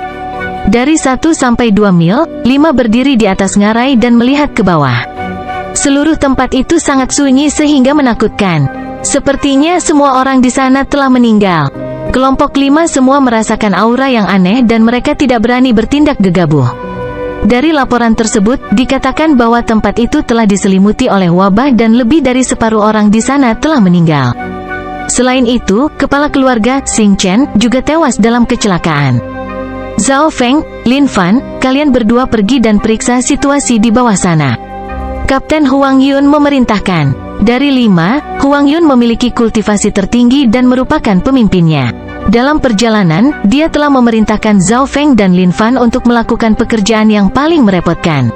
Dari 1 sampai 2 mil, 5 berdiri di atas ngarai dan melihat ke bawah. Seluruh tempat itu sangat sunyi sehingga menakutkan. Sepertinya semua orang di sana telah meninggal. Kelompok 5 semua merasakan aura yang aneh dan mereka tidak berani bertindak gegabah. Dari laporan tersebut, dikatakan bahwa tempat itu telah diselimuti oleh wabah dan lebih dari separuh orang di sana telah meninggal. Selain itu, kepala keluarga, Xing Chen, juga tewas dalam kecelakaan. Zhao Feng, Lin Fan, kalian berdua pergi dan periksa situasi di bawah sana. Kapten Huang Yun memerintahkan. Dari 5, Huang Yun memiliki kultivasi tertinggi dan merupakan pemimpinnya. Dalam perjalanan, dia telah memerintahkan Zhao Feng dan Lin Fan untuk melakukan pekerjaan yang paling merepotkan.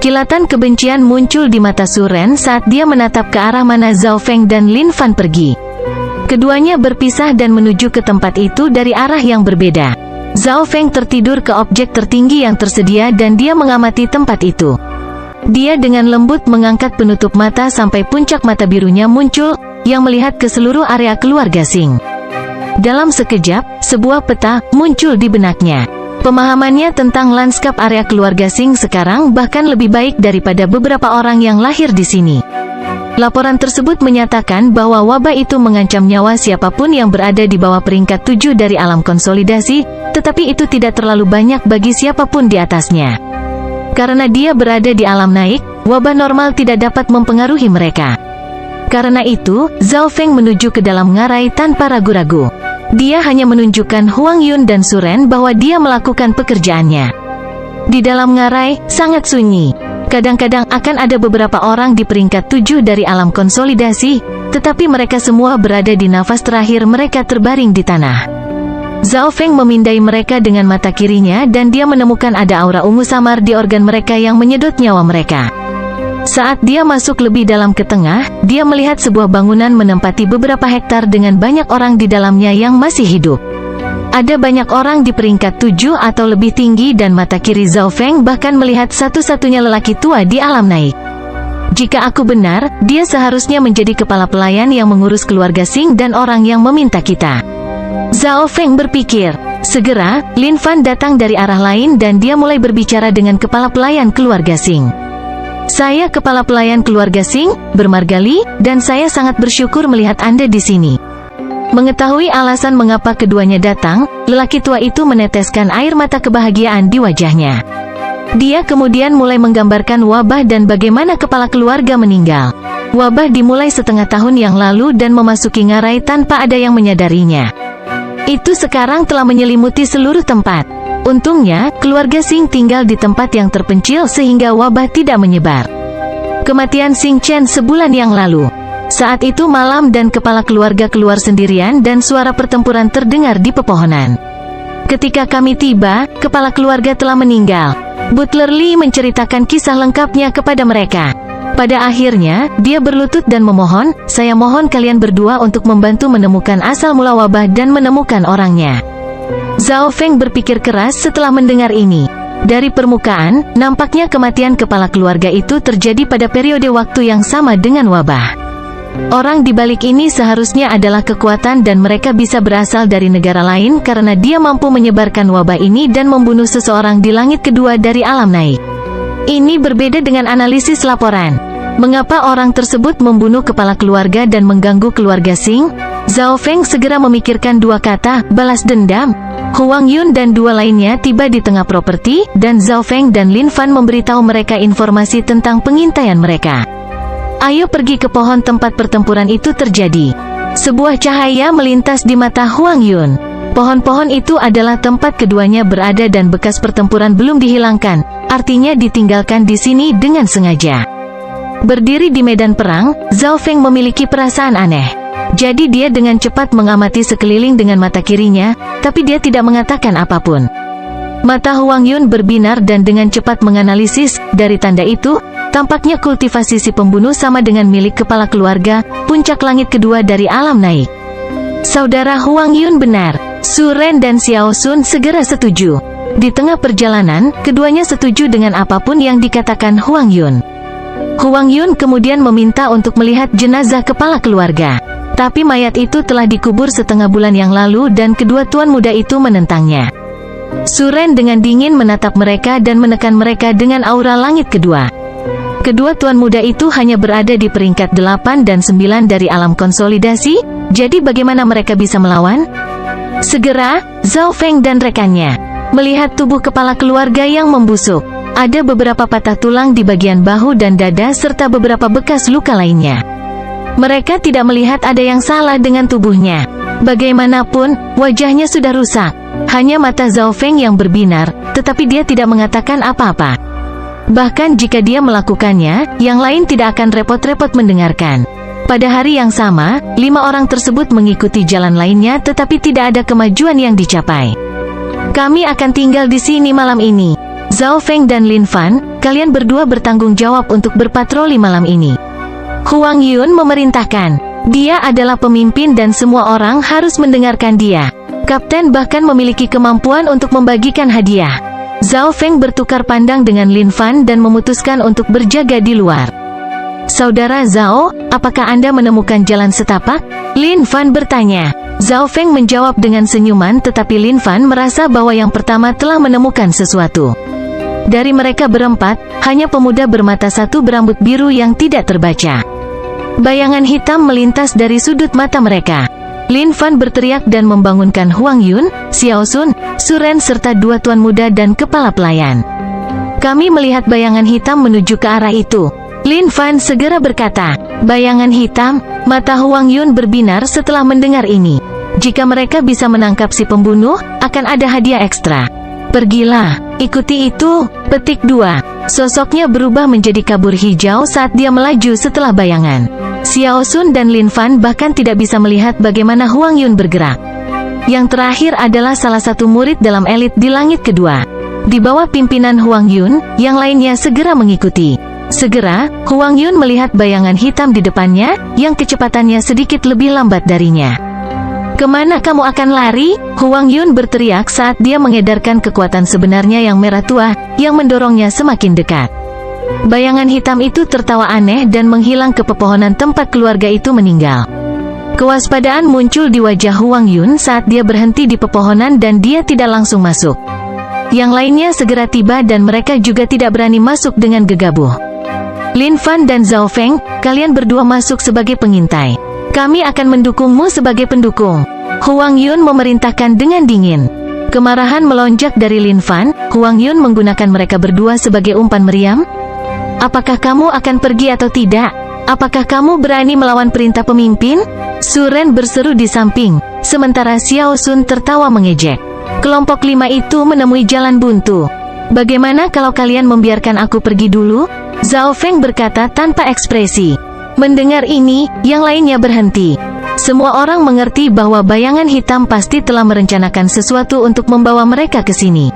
Kilatan kebencian muncul di mata Suren saat dia menatap ke arah mana Zhao Feng dan Lin Fan pergi. Keduanya berpisah dan menuju ke tempat itu dari arah yang berbeda. Zhao Feng tertidur ke objek tertinggi yang tersedia dan dia mengamati tempat itu. Dia dengan lembut mengangkat penutup mata sampai puncak mata birunya muncul, yang melihat ke seluruh area keluarga Sing. Dalam sekejap, sebuah peta muncul di benaknya. Pemahamannya tentang lanskap area keluarga Sing sekarang bahkan lebih baik daripada beberapa orang yang lahir di sini. Laporan tersebut menyatakan bahwa wabah itu mengancam nyawa siapapun yang berada di bawah peringkat 7 dari alam konsolidasi, tetapi itu tidak terlalu banyak bagi siapapun di atasnya. Karena dia berada di alam naik, wabah normal tidak dapat mempengaruhi mereka. Karena itu, Zhao Feng menuju ke dalam ngarai tanpa ragu-ragu. Dia hanya menunjukkan Huang Yun dan Suren bahwa dia melakukan pekerjaannya. Di dalam ngarai, sangat sunyi. Kadang-kadang akan ada beberapa orang di peringkat 7 dari alam konsolidasi, tetapi mereka semua berada di nafas terakhir mereka terbaring di tanah. Zhao Feng memindai mereka dengan mata kirinya dan dia menemukan ada aura ungu samar di organ mereka yang menyedot nyawa mereka. Saat dia masuk lebih dalam ke tengah, dia melihat sebuah bangunan menempati beberapa hektar dengan banyak orang di dalamnya yang masih hidup. Ada banyak orang di peringkat 7 atau lebih tinggi dan mata kiri Zhao Feng bahkan melihat satu-satunya lelaki tua di alam naik. Jika aku benar, dia seharusnya menjadi kepala pelayan yang mengurus keluarga Xing dan orang yang meminta kita. Zhao Feng berpikir. Segera, Lin Fan datang dari arah lain dan dia mulai berbicara dengan kepala pelayan keluarga Xing. Saya kepala pelayan keluarga Xing, bermarga Li, dan saya sangat bersyukur melihat Anda di sini. Mengetahui alasan mengapa keduanya datang, lelaki tua itu meneteskan air mata kebahagiaan di wajahnya. Dia kemudian mulai menggambarkan wabah dan bagaimana kepala keluarga meninggal. Wabah dimulai setengah tahun yang lalu dan memasuki ngarai tanpa ada yang menyadarinya. Itu sekarang telah menyelimuti seluruh tempat. Untungnya, keluarga Xing tinggal di tempat yang terpencil sehingga wabah tidak menyebar. Kematian Xing Chen sebulan yang lalu. Saat itu malam dan kepala keluarga keluar sendirian dan suara pertempuran terdengar di pepohonan. Ketika kami tiba, kepala keluarga telah meninggal. Butler Li menceritakan kisah lengkapnya kepada mereka. Pada akhirnya, dia berlutut dan memohon, saya mohon kalian berdua untuk membantu menemukan asal mula wabah dan menemukan orangnya. Zhao Feng berpikir keras setelah mendengar ini. Dari permukaan, nampaknya kematian kepala keluarga itu terjadi pada periode waktu yang sama dengan wabah. Orang di balik ini seharusnya adalah kekuatan dan mereka bisa berasal dari negara lain karena dia mampu menyebarkan wabah ini dan membunuh seseorang di langit kedua dari alam naik. Ini berbeda dengan analisis laporan. Mengapa orang tersebut membunuh kepala keluarga dan mengganggu keluarga Xing? Zhao Feng segera memikirkan dua kata, balas dendam. Huang Yun dan dua lainnya tiba di tengah properti, dan Zhao Feng dan Lin Fan memberitahu mereka informasi tentang pengintaian mereka. Ayo pergi ke pohon tempat pertempuran itu terjadi. Sebuah cahaya melintas di mata Huang Yun. Pohon-pohon itu adalah tempat keduanya berada dan bekas pertempuran belum dihilangkan, artinya ditinggalkan di sini dengan sengaja. Berdiri di medan perang, Zhao Feng memiliki perasaan aneh. Jadi dia dengan cepat mengamati sekeliling dengan mata kirinya, tapi dia tidak mengatakan apapun. Mata Huang Yun berbinar dan dengan cepat menganalisis, dari tanda itu, tampaknya kultivasi si pembunuh sama dengan milik kepala keluarga, puncak langit kedua dari alam naik. Saudara Huang Yun benar. Su Ren dan Xiao Sun segera setuju. Di tengah perjalanan, keduanya setuju dengan apapun yang dikatakan Huang Yun. Huang Yun kemudian meminta untuk melihat jenazah kepala keluarga. Tapi mayat itu telah dikubur setengah bulan yang lalu dan kedua tuan muda itu menentangnya. Su Ren dengan dingin menatap mereka dan menekan mereka dengan aura langit kedua. Kedua tuan muda itu hanya berada di peringkat 8 dan 9 dari alam konsolidasi, jadi bagaimana mereka bisa melawan? Segera, Zhao Feng dan rekannya melihat tubuh kepala keluarga yang membusuk. Ada beberapa patah tulang di bagian bahu dan dada serta beberapa bekas luka lainnya. Mereka tidak melihat ada yang salah dengan tubuhnya. Bagaimanapun, wajahnya sudah rusak. Hanya mata Zhao Feng yang berbinar, tetapi dia tidak mengatakan apa-apa. Bahkan jika dia melakukannya, yang lain tidak akan repot-repot mendengarkan. Pada hari yang sama, 5 orang tersebut mengikuti jalan lainnya tetapi tidak ada kemajuan yang dicapai. Kami akan tinggal di sini malam ini. Zhao Feng dan Lin Fan, kalian berdua bertanggung jawab untuk berpatroli malam ini. Huang Yun memerintahkan. Dia adalah pemimpin dan semua orang harus mendengarkan dia. Kapten bahkan memiliki kemampuan untuk membagikan hadiah. Zhao Feng bertukar pandang dengan Lin Fan dan memutuskan untuk berjaga di luar. Saudara Zhao, apakah Anda menemukan jalan setapak? Lin Fan bertanya. Zhao Feng menjawab dengan senyuman tetapi Lin Fan merasa bahwa yang pertama telah menemukan sesuatu. Dari mereka berempat, hanya pemuda bermata satu berambut biru yang tidak terbaca. Bayangan hitam melintas dari sudut mata mereka. Lin Fan berteriak dan membangunkan Huang Yun, Xiao Sun, Su Ren serta dua tuan muda dan kepala pelayan. Kami melihat bayangan hitam menuju ke arah itu. Lin Fan segera berkata, bayangan hitam. Mata Huang Yun berbinar setelah mendengar ini. Jika mereka bisa menangkap si pembunuh, akan ada hadiah ekstra. Pergilah, ikuti itu. Petik 2. Sosoknya berubah menjadi kabur hijau saat dia melaju setelah bayangan. Xiao Sun dan Lin Fan bahkan tidak bisa melihat bagaimana Huang Yun bergerak. Yang terakhir adalah salah satu murid dalam elit di langit kedua. Di bawah pimpinan Huang Yun, yang lainnya segera mengikuti. Segera, Huang Yun melihat bayangan hitam di depannya, yang kecepatannya sedikit lebih lambat darinya. "Kemana kamu akan lari?" Huang Yun berteriak saat dia mengedarkan kekuatan sebenarnya yang merah tua, yang mendorongnya semakin dekat. Bayangan hitam itu tertawa aneh dan menghilang ke pepohonan tempat keluarga itu meninggal. Kewaspadaan muncul di wajah Huang Yun saat dia berhenti di pepohonan dan dia tidak langsung masuk. Yang lainnya segera tiba dan mereka juga tidak berani masuk dengan gegabah. "Lin Fan dan Zhao Feng, kalian berdua masuk sebagai pengintai. Kami akan mendukungmu sebagai pendukung," Huang Yun memerintahkan dengan dingin. Kemarahan melonjak dari Lin Fan. Huang Yun menggunakan mereka berdua sebagai umpan meriam. "Apakah kamu akan pergi atau tidak? Apakah kamu berani melawan perintah pemimpin?" Su Ren berseru di samping, sementara Xiao Sun tertawa mengejek. Kelompok 5 itu menemui jalan buntu. "Bagaimana kalau kalian membiarkan aku pergi dulu?" Zhao Feng berkata tanpa ekspresi. Mendengar ini, yang lainnya berhenti. Semua orang mengerti bahwa bayangan hitam pasti telah merencanakan sesuatu untuk membawa mereka ke sini.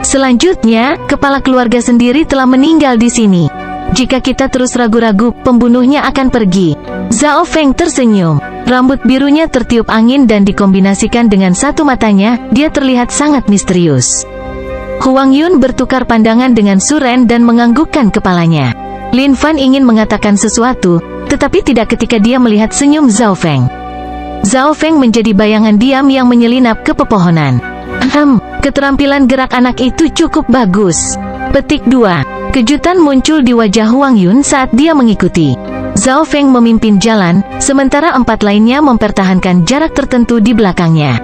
Selanjutnya, kepala keluarga sendiri telah meninggal di sini. Jika kita terus ragu-ragu, pembunuhnya akan pergi. Zhao Feng tersenyum. Rambut birunya tertiup angin dan dikombinasikan dengan satu matanya, dia terlihat sangat misterius. Huang Yun bertukar pandangan dengan Su Ren dan menganggukkan kepalanya. Lin Fan ingin mengatakan sesuatu, tetapi tidak ketika dia melihat senyum Zhao Feng. Zhao Feng menjadi bayangan diam yang menyelinap ke pepohonan. Keterampilan gerak anak itu cukup bagus. Petik 2. Kejutan muncul di wajah Huang Yun saat dia mengikuti. Zhao Feng memimpin jalan, sementara 4 lainnya mempertahankan jarak tertentu di belakangnya.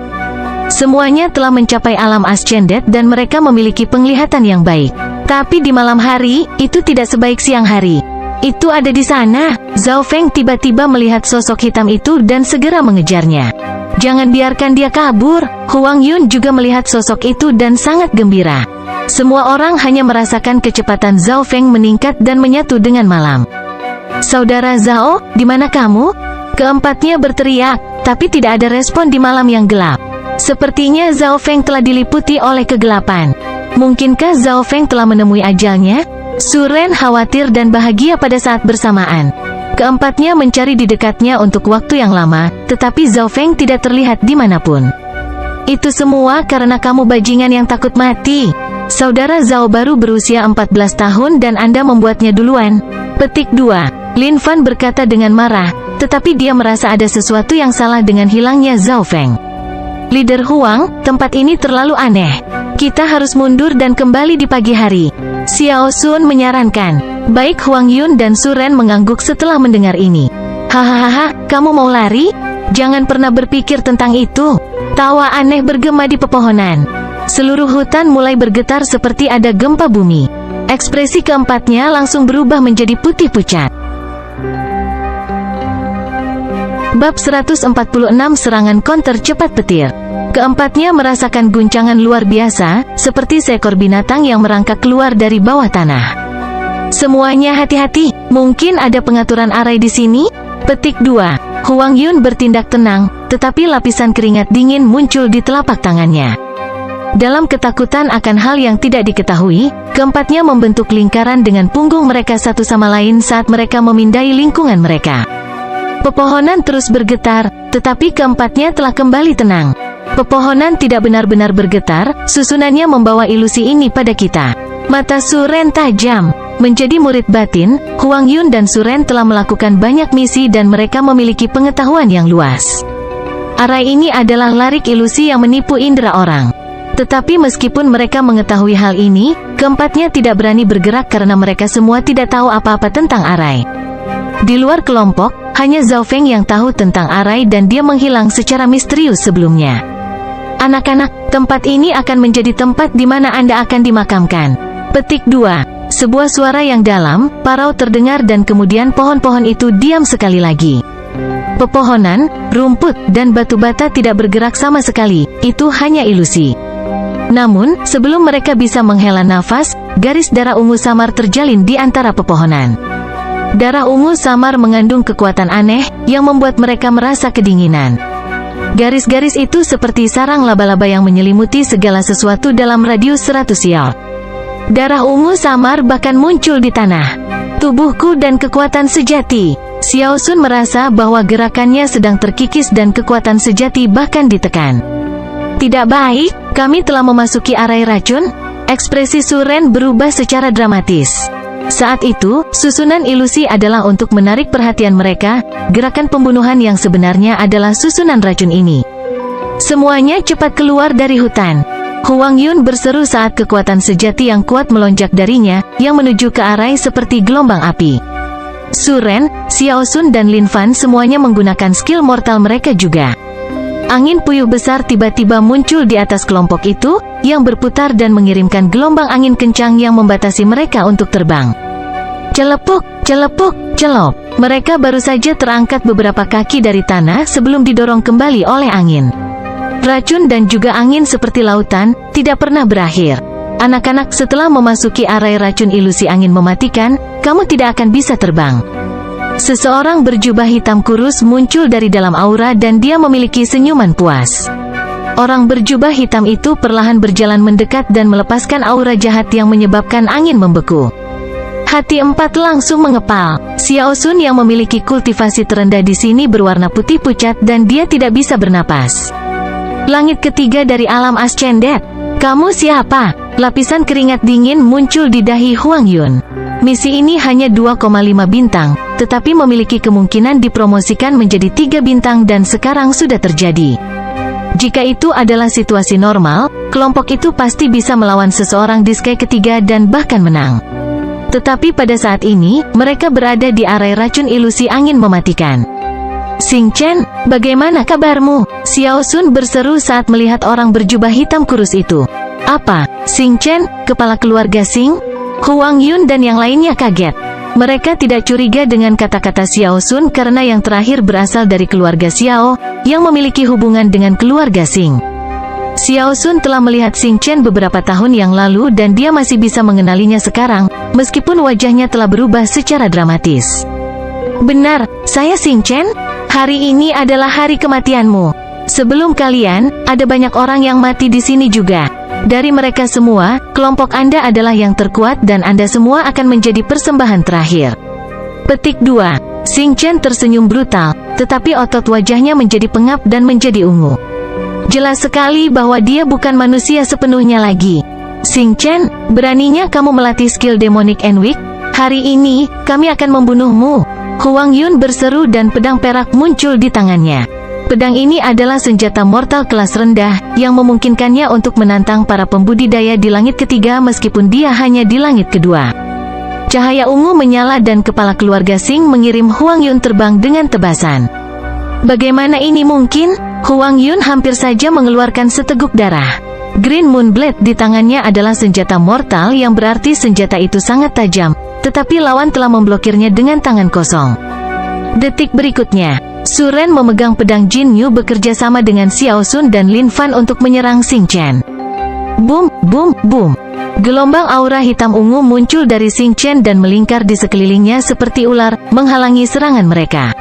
Semuanya telah mencapai alam ascended dan mereka memiliki penglihatan yang baik. Tapi di malam hari, itu tidak sebaik siang hari. "Itu ada di sana." Zhao Feng tiba-tiba melihat sosok hitam itu dan segera mengejarnya. "Jangan biarkan dia kabur." Huang Yun juga melihat sosok itu dan sangat gembira. Semua orang hanya merasakan kecepatan Zhao Feng meningkat dan menyatu dengan malam. "Saudara Zhao, di mana kamu?" Keempatnya berteriak, tapi tidak ada respon di malam yang gelap. Sepertinya Zhao Feng telah diliputi oleh kegelapan. Mungkinkah Zhao Feng telah menemui ajalnya? Su Ren khawatir dan bahagia pada saat bersamaan. Keempatnya mencari di dekatnya untuk waktu yang lama, tetapi Zhao Feng tidak terlihat dimanapun. "Itu semua karena kamu bajingan yang takut mati. Saudara Zhao baru berusia 14 tahun dan Anda membuatnya duluan." Petik 2. Lin Fan berkata dengan marah, tetapi dia merasa ada sesuatu yang salah dengan hilangnya Zhao Feng. "Leader Huang, tempat ini terlalu aneh. Kita harus mundur dan kembali di pagi hari," Xiao Sun menyarankan. Baik Huang Yun dan Su Ren mengangguk setelah mendengar ini. "Hahaha, kamu mau lari? Jangan pernah berpikir tentang itu." Tawa aneh bergema di pepohonan. Seluruh hutan mulai bergetar seperti ada gempa bumi. Ekspresi keempatnya langsung berubah menjadi putih pucat. Bab 146 Serangan Counter Cepat Petir. Keempatnya merasakan guncangan luar biasa, seperti seekor binatang yang merangkak keluar dari bawah tanah. "Semuanya hati-hati, mungkin ada pengaturan arai di sini?" Petik 2. Huang Yun bertindak tenang, tetapi lapisan keringat dingin muncul di telapak tangannya. Dalam ketakutan akan hal yang tidak diketahui, keempatnya membentuk lingkaran dengan punggung mereka satu sama lain saat mereka memindai lingkungan mereka. Pepohonan terus bergetar, tetapi keempatnya telah kembali tenang. Pepohonan tidak benar-benar bergetar, susunannya membawa ilusi ini pada kita. Mata Su Ren tajam. Menjadi murid batin, Huang Yun dan Su Ren telah melakukan banyak misi dan mereka memiliki pengetahuan yang luas. Arai ini adalah larik ilusi yang menipu indera orang. Tetapi meskipun mereka mengetahui hal ini, keempatnya tidak berani bergerak karena mereka semua tidak tahu apa-apa tentang arai. Di luar kelompok, hanya Zhao Feng yang tahu tentang arai dan dia menghilang secara misterius sebelumnya. "Anak-anak, tempat ini akan menjadi tempat di mana Anda akan dimakamkan." Petik 2. Sebuah suara yang dalam, parau terdengar dan kemudian pohon-pohon itu diam sekali lagi. Pepohonan, rumput, dan batu bata tidak bergerak sama sekali, itu hanya ilusi. Namun, sebelum mereka bisa menghela nafas, garis darah ungu samar terjalin di antara pepohonan. Darah ungu samar mengandung kekuatan aneh, yang membuat mereka merasa kedinginan. Garis-garis itu seperti sarang laba-laba yang menyelimuti segala sesuatu dalam radius 100 yard. Darah ungu samar bahkan muncul di tanah. Tubuhku dan kekuatan sejati. Xiao Sun merasa bahwa gerakannya sedang terkikis dan kekuatan sejati bahkan ditekan. Tidak baik, kami telah memasuki arai racun. Ekspresi Su Ren berubah secara dramatis. Saat itu, susunan ilusi adalah untuk menarik perhatian mereka. Gerakan pembunuhan yang sebenarnya adalah susunan racun ini. Semuanya cepat keluar dari hutan. Huang Yun berseru saat kekuatan sejati yang kuat melonjak darinya, yang menuju ke arai seperti gelombang api. Su Ren, Xiao Sun dan Lin Fan semuanya menggunakan skill mortal mereka juga. Angin puyuh besar tiba-tiba muncul di atas kelompok itu, yang berputar dan mengirimkan gelombang angin kencang yang membatasi mereka untuk terbang. Celepuk, celepuk, celop. Mereka baru saja terangkat beberapa kaki dari tanah sebelum didorong kembali oleh angin. Racun dan juga angin seperti lautan, tidak pernah berakhir. Anak-anak, setelah memasuki arai racun ilusi angin mematikan, kamu tidak akan bisa terbang. Seseorang berjubah hitam kurus muncul dari dalam aura dan dia memiliki senyuman puas. Orang berjubah hitam itu perlahan berjalan mendekat dan melepaskan aura jahat yang menyebabkan angin membeku. Hati empat langsung mengepal. Xiao Sun yang memiliki kultivasi terendah di sini berwarna putih pucat dan dia tidak bisa bernapas. Langit ketiga dari alam Ascendet. Kamu siapa? Lapisan keringat dingin muncul di dahi Huang Yun. Misi ini hanya 2,5 bintang, tetapi memiliki kemungkinan dipromosikan menjadi 3 bintang dan sekarang sudah terjadi. Jika itu adalah situasi normal, kelompok itu pasti bisa melawan seseorang di sky ketiga dan bahkan menang. Tetapi pada saat ini, mereka berada di arai racun ilusi angin mematikan. Xing Chen, bagaimana kabarmu? Xiao Sun berseru saat melihat orang berjubah hitam kurus itu. Apa? Xing Chen, kepala keluarga Xing? Huang Yun dan yang lainnya kaget. Mereka tidak curiga dengan kata-kata Xiao Sun karena yang terakhir berasal dari keluarga Xiao, yang memiliki hubungan dengan keluarga Xing. Xiao Sun telah melihat Xing Chen beberapa tahun yang lalu dan dia masih bisa mengenalinya sekarang, meskipun wajahnya telah berubah secara dramatis. Benar, saya Xing Chen. Hari ini adalah hari kematianmu. Sebelum kalian, ada banyak orang yang mati di sini juga. Dari mereka semua, kelompok Anda adalah yang terkuat dan Anda semua akan menjadi persembahan terakhir. Petik 2. Xing Chen tersenyum brutal, tetapi otot wajahnya menjadi pengap dan menjadi ungu. Jelas sekali bahwa dia bukan manusia sepenuhnya lagi. Xing Chen, beraninya kamu melatih skill Demonic and Weak? Hari ini, kami akan membunuhmu. Huang Yun berseru dan pedang perak muncul di tangannya. Pedang ini adalah senjata mortal kelas rendah, yang memungkinkannya untuk menantang para pembudidaya di langit ketiga meskipun dia hanya di langit kedua. Cahaya ungu menyala dan kepala keluarga Xing mengirim Huang Yun terbang dengan tebasan. Bagaimana ini mungkin? Huang Yun hampir saja mengeluarkan seteguk darah. Green Moon Blade di tangannya adalah senjata mortal yang berarti senjata itu sangat tajam, tetapi lawan telah memblokirnya dengan tangan kosong. Detik berikutnya, Su Ren memegang pedang Jin Yu bekerja sama dengan Xiao Sun dan Lin Fan untuk menyerang Xing Chen. Boom, boom, boom. Gelombang aura hitam ungu muncul dari Xing Chen dan melingkar di sekelilingnya seperti ular, menghalangi serangan mereka.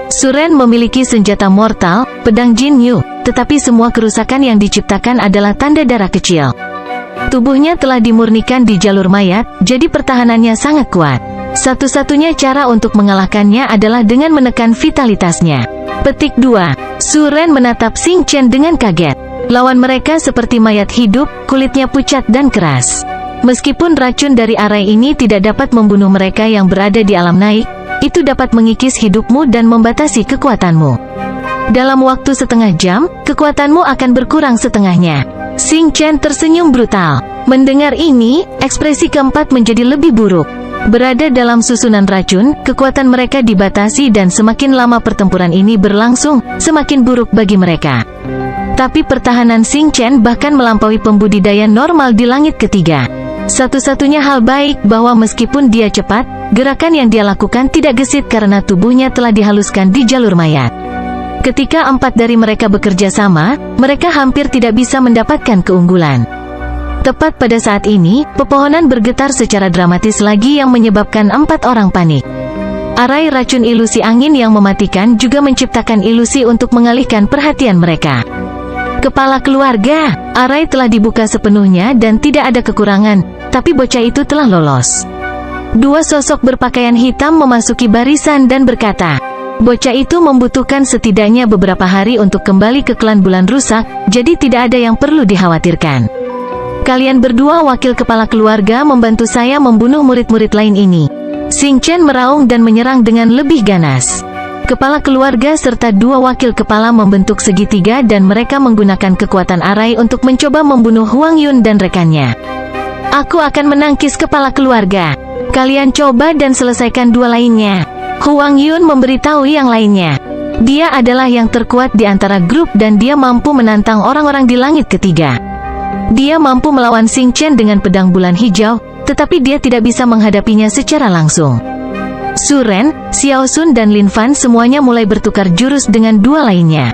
Su Ren memiliki senjata mortal, pedang Jin Yu, tetapi semua kerusakan yang diciptakan adalah tanda darah kecil. Tubuhnya telah dimurnikan di jalur mayat, jadi pertahanannya sangat kuat. Satu-satunya cara untuk mengalahkannya adalah dengan menekan vitalitasnya. Petik 2. Su Ren menatap Xing Chen dengan kaget. Lawan mereka seperti mayat hidup, kulitnya pucat dan keras. Meskipun racun dari arai ini tidak dapat membunuh mereka yang berada di alam naik, itu dapat mengikis hidupmu dan membatasi kekuatanmu. Dalam waktu setengah jam, kekuatanmu akan berkurang setengahnya. Xing Chen tersenyum brutal. Mendengar ini, ekspresi keempat menjadi lebih buruk. Berada dalam susunan racun, kekuatan mereka dibatasi dan semakin lama pertempuran ini berlangsung, semakin buruk bagi mereka. Tapi pertahanan Xing Chen bahkan melampaui pembudidaya normal di langit ketiga. Satu-satunya hal baik bahwa meskipun dia cepat, gerakan yang dia lakukan tidak gesit karena tubuhnya telah dihaluskan di jalur mayat. Ketika empat dari mereka bekerja sama, mereka hampir tidak bisa mendapatkan keunggulan. Tepat pada saat ini, pepohonan bergetar secara dramatis lagi yang menyebabkan empat orang panik. Arai racun ilusi angin yang mematikan juga menciptakan ilusi untuk mengalihkan perhatian mereka. Kepala keluarga, arai telah dibuka sepenuhnya dan tidak ada kekurangan, tapi bocah itu telah lolos. Dua sosok berpakaian hitam memasuki barisan dan berkata, bocah itu membutuhkan setidaknya beberapa hari untuk kembali ke klan bulan rusak, jadi tidak ada yang perlu dikhawatirkan. Kalian berdua wakil kepala keluarga membantu saya membunuh murid-murid lain ini. Xing Chen meraung dan menyerang dengan lebih ganas. Kepala keluarga serta dua wakil kepala membentuk segitiga dan mereka menggunakan kekuatan arai untuk mencoba membunuh Huang Yun dan rekannya. Aku akan menangkis kepala keluarga. Kalian coba dan selesaikan dua lainnya. Huang Yun memberitahu yang lainnya. Dia adalah yang terkuat di antara grup dan dia mampu menantang orang-orang di langit ketiga. Dia mampu melawan Xing Chen dengan pedang bulan hijau, tetapi dia tidak bisa menghadapinya secara langsung. Su Ren, Xiao Sun dan Lin Fan semuanya mulai bertukar jurus dengan dua lainnya.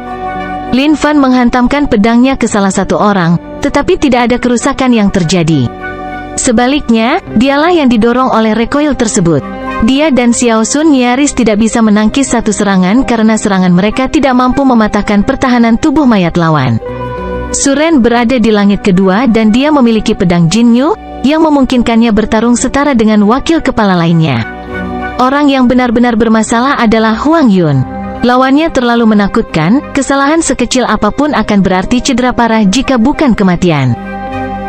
Lin Fan menghantamkan pedangnya ke salah satu orang, tetapi tidak ada kerusakan yang terjadi. Sebaliknya, dialah yang didorong oleh recoil tersebut. Dia dan Xiao Sun nyaris tidak bisa menangkis satu serangan karena serangan mereka tidak mampu mematahkan pertahanan tubuh mayat lawan. Su Ren berada di langit kedua dan dia memiliki pedang Jinyu, yang memungkinkannya bertarung setara dengan wakil kepala lainnya. Orang yang benar-benar bermasalah adalah Huang Yun. Lawannya terlalu menakutkan, kesalahan sekecil apapun akan berarti cedera parah jika bukan kematian.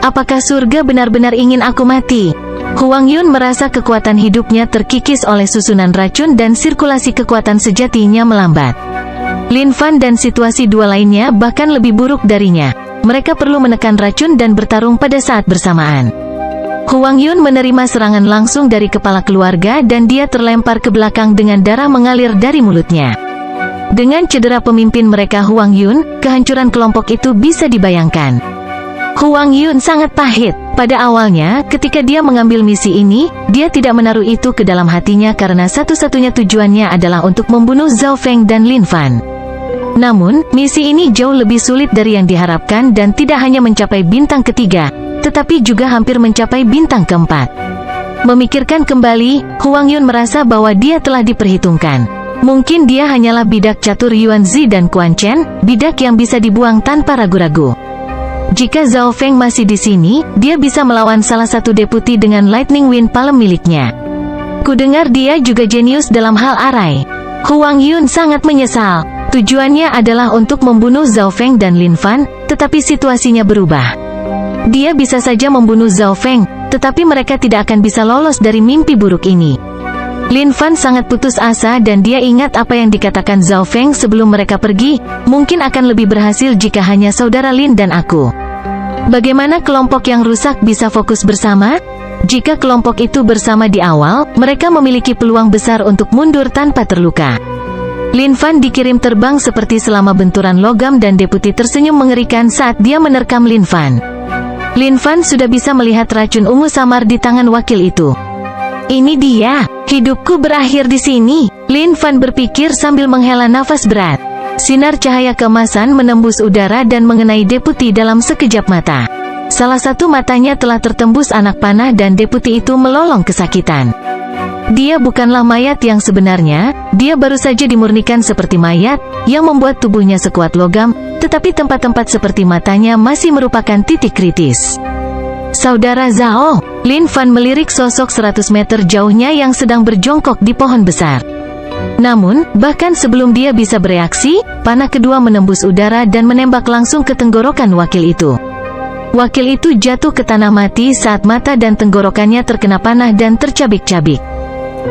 Apakah surga benar-benar ingin aku mati? Huang Yun merasa kekuatan hidupnya terkikis oleh susunan racun dan sirkulasi kekuatan sejatinya melambat. Lin Fan dan situasi dua lainnya bahkan lebih buruk darinya. Mereka perlu menekan racun dan bertarung pada saat bersamaan. Huang Yun menerima serangan langsung dari kepala keluarga dan dia terlempar ke belakang dengan darah mengalir dari mulutnya. Dengan cedera pemimpin mereka Huang Yun, kehancuran kelompok itu bisa dibayangkan. Huang Yun sangat pahit. Pada awalnya, ketika dia mengambil misi ini, dia tidak menaruh itu ke dalam hatinya karena satu-satunya tujuannya adalah untuk membunuh Zhao Feng dan Lin Fan. Namun, misi ini jauh lebih sulit dari yang diharapkan dan tidak hanya mencapai bintang ketiga, tetapi juga hampir mencapai bintang keempat. Memikirkan kembali, Huang Yun merasa bahwa dia telah diperhitungkan. Mungkin dia hanyalah bidak catur Yuan Zi dan Quan Chen, bidak yang bisa dibuang tanpa ragu-ragu. Jika Zhao Feng masih di sini, dia bisa melawan salah satu deputi dengan Lightning Wind Palm miliknya. Kudengar dia juga jenius dalam hal arai. Huang Yun sangat menyesal. Tujuannya adalah untuk membunuh Zhao Feng dan Lin Fan, tetapi situasinya berubah. Dia bisa saja membunuh Zhao Feng, tetapi mereka tidak akan bisa lolos dari mimpi buruk ini. Lin Fan sangat putus asa dan dia ingat apa yang dikatakan Zhao Feng sebelum mereka pergi, mungkin akan lebih berhasil jika hanya saudara Lin dan aku. Bagaimana kelompok yang rusak bisa fokus bersama? Jika kelompok itu bersama di awal, mereka memiliki peluang besar untuk mundur tanpa terluka. Lin Fan dikirim terbang seperti selama benturan logam dan deputi tersenyum mengerikan saat dia menerkam Lin Fan. Lin Fan sudah bisa melihat racun ungu samar di tangan wakil itu. Ini dia, hidupku berakhir di sini. Lin Fan berpikir sambil menghela nafas berat. Sinar cahaya keemasan menembus udara dan mengenai deputi dalam sekejap mata. Salah satu matanya telah tertembus anak panah dan deputi itu melolong kesakitan. Dia bukanlah mayat yang sebenarnya, dia baru saja dimurnikan seperti mayat, yang membuat tubuhnya sekuat logam, tetapi tempat-tempat seperti matanya masih merupakan titik kritis. Saudara Zhao, Lin Fan melirik sosok 100 meter jauhnya yang sedang berjongkok di pohon besar. Namun, bahkan sebelum dia bisa bereaksi, panah kedua menembus udara dan menembak langsung ke tenggorokan wakil itu. Wakil itu jatuh ke tanah mati saat mata dan tenggorokannya terkena panah dan tercabik-cabik.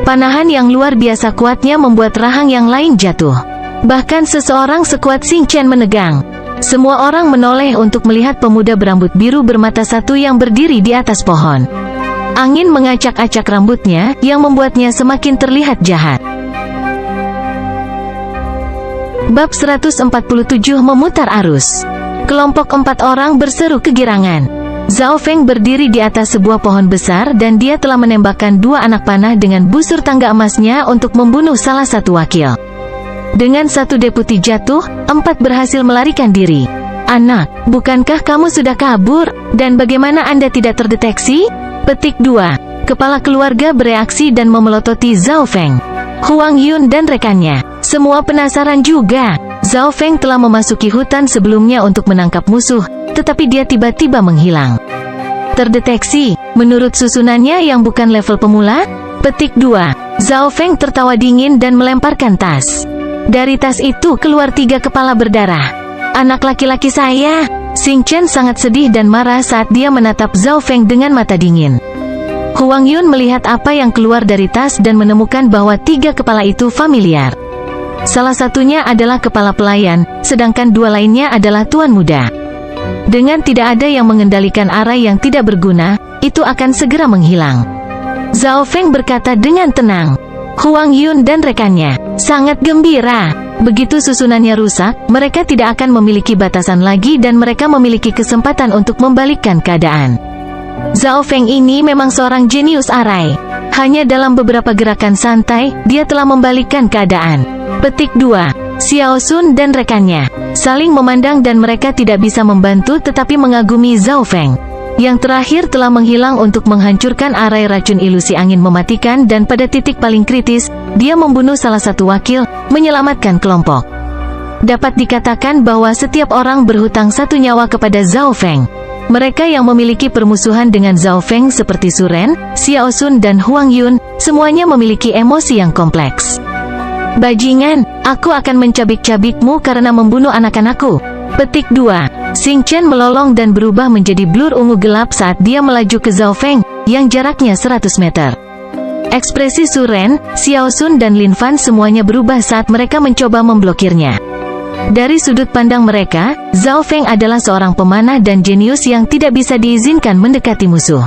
Panahan yang luar biasa kuatnya membuat rahang yang lain jatuh. Bahkan seseorang sekuat Xing Chen menegang. Semua orang menoleh untuk melihat pemuda berambut biru bermata satu yang berdiri di atas pohon. Angin mengacak-acak rambutnya, yang membuatnya semakin terlihat jahat. Bab 147 memutar arus. Kelompok 4 orang berseru kegirangan. Zhao Feng berdiri di atas sebuah pohon besar dan dia telah menembakkan 2 anak panah dengan busur tangga emasnya untuk membunuh salah satu wakil. Dengan 1 deputi jatuh, 4 berhasil melarikan diri. Anak, bukankah kamu sudah kabur? Dan bagaimana Anda tidak terdeteksi? Petik 2. Kepala keluarga bereaksi dan memelototi Zhao Feng. Huang Yun dan rekannya semua penasaran juga. Zhao Feng telah memasuki hutan sebelumnya untuk menangkap musuh, tetapi dia tiba-tiba menghilang. Terdeteksi, menurut susunannya yang bukan level pemula? Petik 2. Zhao Feng tertawa dingin dan melemparkan tas. Dari tas itu keluar 3 kepala berdarah. Anak laki-laki saya. Xing Chen sangat sedih dan marah saat dia menatap Zhao Feng dengan mata dingin. Huang Yun melihat apa yang keluar dari tas dan menemukan bahwa 3 kepala itu familiar. Salah satunya adalah kepala pelayan, sedangkan 2 lainnya adalah tuan muda. Dengan tidak ada yang mengendalikan arah yang tidak berguna, itu akan segera menghilang. Zhao Feng berkata dengan tenang. Huang Yun dan rekannya sangat gembira. Begitu susunannya rusak, mereka tidak akan memiliki batasan lagi dan mereka memiliki kesempatan untuk membalikkan keadaan. Zhao Feng ini memang seorang jenius arai. Hanya dalam beberapa gerakan santai, dia telah membalikkan keadaan. Petik 2. Xiao Sun dan rekannya saling memandang dan mereka tidak bisa membantu tetapi mengagumi Zhao Feng. Yang terakhir telah menghilang untuk menghancurkan arai racun ilusi angin mematikan dan pada titik paling kritis, dia membunuh salah satu wakil, menyelamatkan kelompok. Dapat dikatakan bahwa setiap orang berhutang 1 nyawa kepada Zhao Feng. Mereka yang memiliki permusuhan dengan Zhao Feng seperti Su Ren, Xiao Sun dan Huang Yun, semuanya memiliki emosi yang kompleks. Bajingan, aku akan mencabik-cabikmu karena membunuh anak-anakku. Petik 2. Xing Chen melolong dan berubah menjadi blur ungu gelap saat dia melaju ke Zhao Feng, yang jaraknya 100 meter. Ekspresi Su Ren, Xiao Sun dan Lin Fan semuanya berubah saat mereka mencoba memblokirnya. Dari sudut pandang mereka, Zhao Feng adalah seorang pemanah dan jenius yang tidak bisa diizinkan mendekati musuh.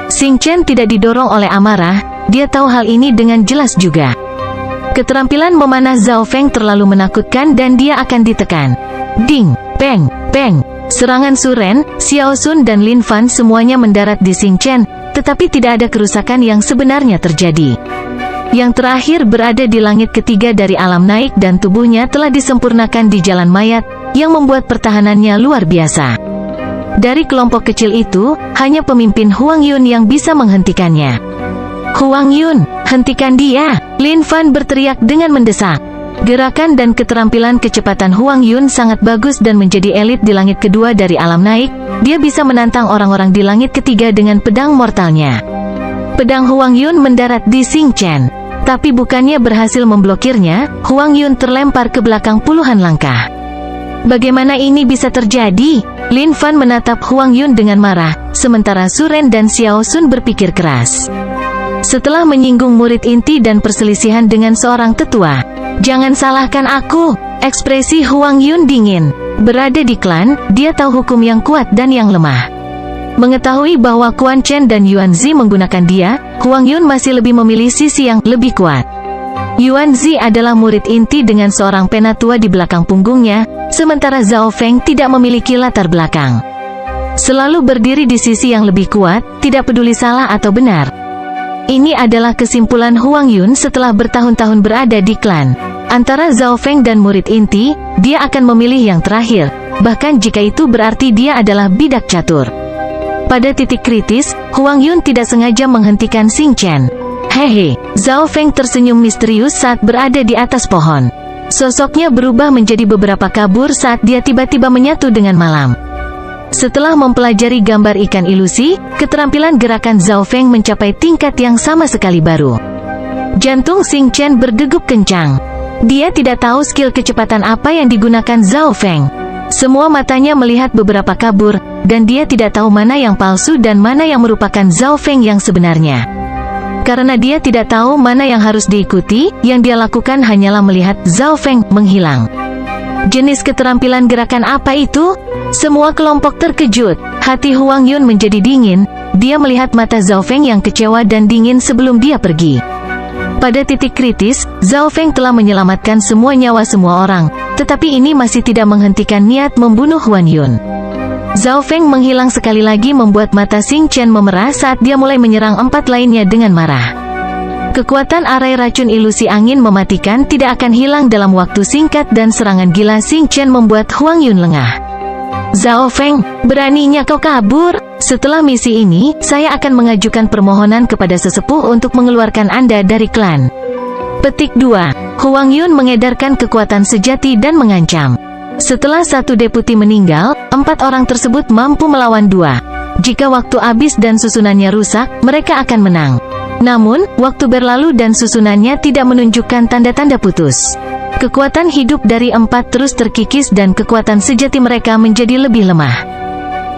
Xing Chen tidak didorong oleh amarah, dia tahu hal ini dengan jelas juga. Keterampilan memanah Zhao Feng terlalu menakutkan dan dia akan ditekan. Ding, peng, peng. Serangan Su Ren, Xiao Sun dan Lin Fan semuanya mendarat di Xing Chen, tetapi tidak ada kerusakan yang sebenarnya terjadi. Yang terakhir berada di langit ketiga dari alam naik dan tubuhnya telah disempurnakan di jalan mayat, yang membuat pertahanannya luar biasa. Dari kelompok kecil itu, hanya pemimpin Huang Yun yang bisa menghentikannya. Huang Yun, hentikan dia! Lin Fan berteriak dengan mendesak. Gerakan dan keterampilan kecepatan Huang Yun sangat bagus dan menjadi elit di langit kedua dari alam naik. Dia bisa menantang orang-orang di langit ketiga dengan pedang mortalnya. Pedang Huang Yun mendarat di Xing Chen. Tapi bukannya berhasil memblokirnya, Huang Yun terlempar ke belakang puluhan langkah. Bagaimana ini bisa terjadi? Lin Fan menatap Huang Yun dengan marah, sementara Su Ren dan Xiao Sun berpikir keras. Setelah menyinggung murid inti dan perselisihan dengan seorang tetua, jangan salahkan aku. Ekspresi Huang Yun dingin. Berada di klan, dia tahu hukum yang kuat dan yang lemah. Mengetahui bahwa Quan Chen dan Yuan Zi menggunakan dia, Huang Yun masih lebih memilih sisi yang lebih kuat. Yuan Zi adalah murid inti dengan seorang penatua di belakang punggungnya, sementara Zhao Feng tidak memiliki latar belakang. Selalu berdiri di sisi yang lebih kuat, tidak peduli salah atau benar. Ini adalah kesimpulan Huang Yun setelah bertahun-tahun berada di klan. Antara Zhao Feng dan murid inti, dia akan memilih yang terakhir, bahkan jika itu berarti dia adalah bidak catur. Pada titik kritis, Huang Yun tidak sengaja menghentikan Xing Chen. Hehe, Zhao Feng tersenyum misterius saat berada di atas pohon. Sosoknya berubah menjadi beberapa kabur saat dia tiba-tiba menyatu dengan malam. Setelah mempelajari gambar ikan ilusi, keterampilan gerakan Zhao Feng mencapai tingkat yang sama sekali baru. Jantung Xing Chen berdegup kencang. Dia tidak tahu skill kecepatan apa yang digunakan Zhao Feng. Semua matanya melihat beberapa kabur, dan dia tidak tahu mana yang palsu dan mana yang merupakan Zhao Feng yang sebenarnya. Karena dia tidak tahu mana yang harus diikuti, yang dia lakukan hanyalah melihat Zhao Feng menghilang. Jenis keterampilan gerakan apa itu? Semua kelompok terkejut. Hati Huang Yun menjadi dingin. Dia melihat mata Zhao Feng yang kecewa dan dingin sebelum dia pergi. Pada titik kritis, Zhao Feng telah menyelamatkan semua nyawa semua orang, tetapi ini masih tidak menghentikan niat membunuh Huang Yun. Zhao Feng menghilang sekali lagi membuat mata Xing Chen memerah saat dia mulai menyerang 4 lainnya dengan marah. Kekuatan arai racun ilusi angin mematikan tidak akan hilang dalam waktu singkat dan serangan gila Xing Chen membuat Huang Yun lengah. Zhao Feng, beraninya kau kabur? Setelah misi ini, saya akan mengajukan permohonan kepada sesepuh untuk mengeluarkan Anda dari klan. Petik 2. Huang Yun mengedarkan kekuatan sejati dan mengancam. Setelah satu deputi meninggal, 4 orang tersebut mampu melawan 2. Jika waktu habis dan susunannya rusak, mereka akan menang. Namun, waktu berlalu dan susunannya tidak menunjukkan tanda-tanda putus. Kekuatan hidup dari 4 terus terkikis dan kekuatan sejati mereka menjadi lebih lemah.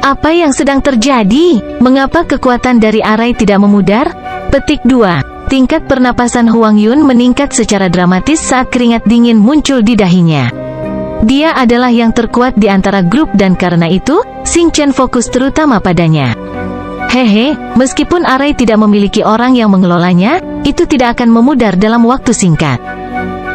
Apa yang sedang terjadi? Mengapa kekuatan dari Arai tidak memudar? Petik 2. Tingkat pernapasan Huang Yun meningkat secara dramatis saat keringat dingin muncul di dahinya. Dia adalah yang terkuat di antara grup dan karena itu, Xing Chen fokus terutama padanya. Hehe, meskipun Arai tidak memiliki orang yang mengelolanya, itu tidak akan memudar dalam waktu singkat.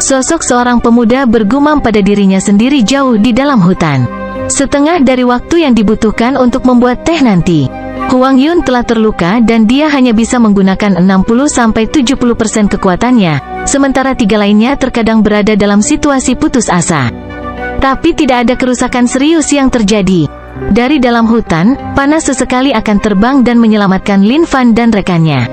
Sosok seorang pemuda bergumam pada dirinya sendiri jauh di dalam hutan. Setengah dari waktu yang dibutuhkan untuk membuat teh nanti. Huang Yun telah terluka dan dia hanya bisa menggunakan 60-70% kekuatannya, sementara 3 lainnya terkadang berada dalam situasi putus asa. Tapi tidak ada kerusakan serius yang terjadi. Dari dalam hutan, panas sesekali akan terbang dan menyelamatkan Lin Fan dan rekannya.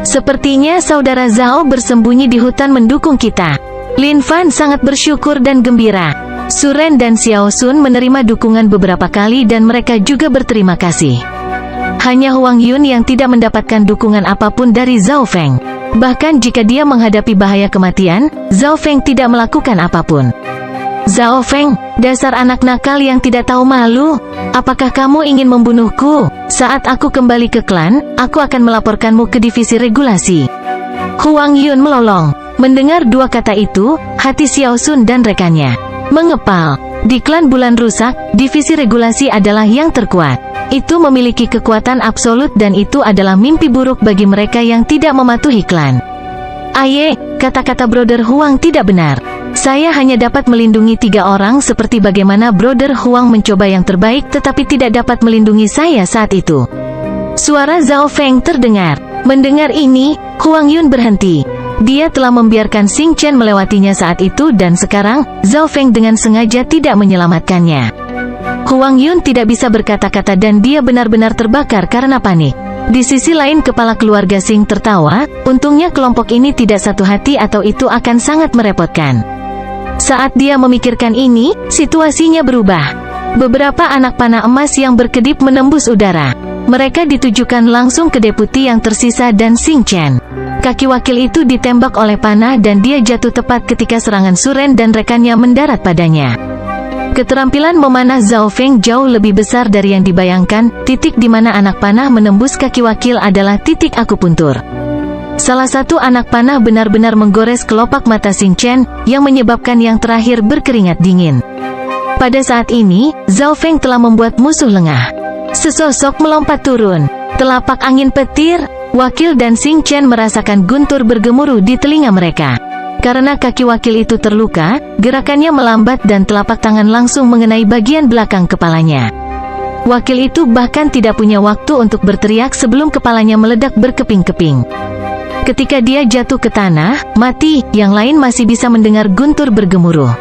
Sepertinya saudara Zhao bersembunyi di hutan mendukung kita. Lin Fan sangat bersyukur dan gembira. Su Ren dan Xiao Sun menerima dukungan beberapa kali dan mereka juga berterima kasih. Hanya Huang Yun yang tidak mendapatkan dukungan apapun dari Zhao Feng. Bahkan jika dia menghadapi bahaya kematian, Zhao Feng tidak melakukan apapun. Zhao Feng, dasar anak nakal yang tidak tahu malu. Apakah kamu ingin membunuhku? Saat aku kembali ke klan, aku akan melaporkanmu ke divisi regulasi. Huang Yun melolong. Mendengar 2 kata itu, hati Xiao Sun dan rekannya mengepal. Di klan Bulan Rusak, divisi regulasi adalah yang terkuat. Itu memiliki kekuatan absolut dan itu adalah mimpi buruk bagi mereka yang tidak mematuhi klan. Aye, kata-kata Brother Huang tidak benar. Saya hanya dapat melindungi 3 orang seperti bagaimana Brother Huang mencoba yang terbaik tetapi tidak dapat melindungi saya saat itu. Suara Zhao Feng terdengar. Mendengar ini, Huang Yun berhenti. Dia telah membiarkan Xing Chen melewatinya saat itu dan sekarang, Zhao Feng dengan sengaja tidak menyelamatkannya. Huang Yun tidak bisa berkata-kata dan dia benar-benar terbakar karena panik. Di sisi lain kepala keluarga Xing tertawa, untungnya kelompok ini tidak satu hati atau itu akan sangat merepotkan. Saat dia memikirkan ini, situasinya berubah. Beberapa anak panah emas yang berkedip menembus udara. Mereka ditujukan langsung ke deputi yang tersisa dan Xing Chen. Kaki wakil itu ditembak oleh panah dan dia jatuh tepat ketika serangan Su Ren dan rekannya mendarat padanya. Keterampilan memanah Zhao Feng jauh lebih besar dari yang dibayangkan. Titik di mana anak panah menembus kaki wakil adalah titik akupuntur. Salah satu anak panah benar-benar menggores kelopak mata Xing Chen, yang menyebabkan yang terakhir berkeringat dingin. Pada saat ini, Zhao Feng telah membuat musuh lengah. Sesosok melompat turun. Telapak angin petir, wakil dan Xing Chen merasakan guntur bergemuruh di telinga mereka. Karena kaki wakil itu terluka, gerakannya melambat dan telapak tangan langsung mengenai bagian belakang kepalanya. Wakil itu bahkan tidak punya waktu untuk berteriak sebelum kepalanya meledak berkeping-keping. Ketika dia jatuh ke tanah, mati, yang lain masih bisa mendengar guntur bergemuruh.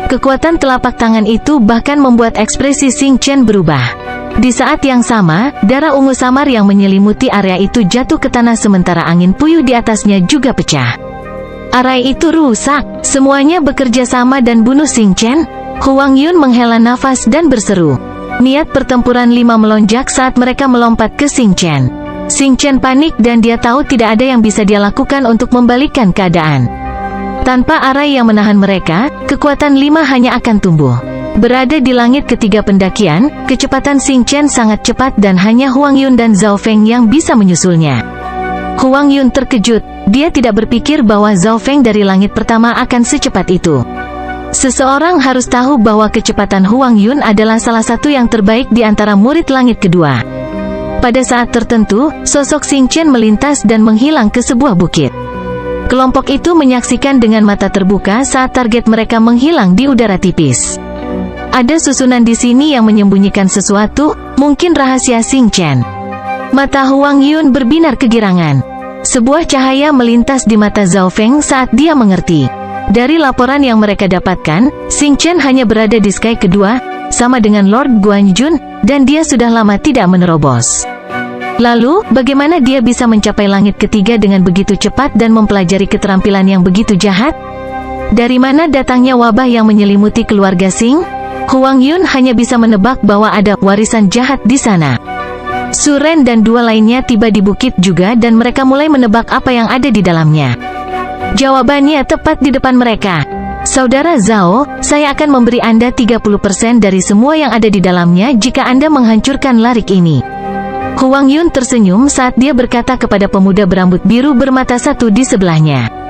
Kekuatan telapak tangan itu bahkan membuat ekspresi Xing Chen berubah. Di saat yang sama, darah ungu samar yang menyelimuti area itu jatuh ke tanah sementara angin puyuh di atasnya juga pecah. Area itu rusak, semuanya bekerja sama dan bunuh Xing Chen. Huang Yun menghela nafas dan berseru. Niat pertempuran 5 melonjak saat mereka melompat ke Xing Chen. Xing Chen panik dan dia tahu tidak ada yang bisa dia lakukan untuk membalikkan keadaan. Tanpa Arai yang menahan mereka, kekuatan 5 hanya akan tumbuh. Berada di langit ketiga pendakian, kecepatan Xing Chen sangat cepat dan hanya Huang Yun dan Zhao Feng yang bisa menyusulnya. Huang Yun terkejut, dia tidak berpikir bahwa Zhao Feng dari langit pertama akan secepat itu. Seseorang harus tahu bahwa kecepatan Huang Yun adalah salah satu yang terbaik di antara murid langit kedua. Pada saat tertentu, sosok Xing Chen melintas dan menghilang ke sebuah bukit. Kelompok itu menyaksikan dengan mata terbuka saat target mereka menghilang di udara tipis. Ada susunan di sini yang menyembunyikan sesuatu, mungkin rahasia Xing Chen. Mata Huang Yun berbinar kegirangan. Sebuah cahaya melintas di mata Zhao Feng saat dia mengerti. Dari laporan yang mereka dapatkan, Xing Chen hanya berada di sky kedua, sama dengan Lord Guanjun, dan dia sudah lama tidak menerobos. Lalu, bagaimana dia bisa mencapai langit ketiga dengan begitu cepat dan mempelajari keterampilan yang begitu jahat? Dari mana datangnya wabah yang menyelimuti keluarga Sing? Huang Yun hanya bisa menebak bahwa ada warisan jahat di sana. Su Ren dan dua lainnya tiba di bukit juga dan mereka mulai menebak apa yang ada di dalamnya. Jawabannya tepat di depan mereka. Saudara Zhao, saya akan memberi Anda 30% dari semua yang ada di dalamnya jika Anda menghancurkan larik ini. Huang Yun tersenyum saat dia berkata kepada pemuda berambut biru bermata satu di sebelahnya.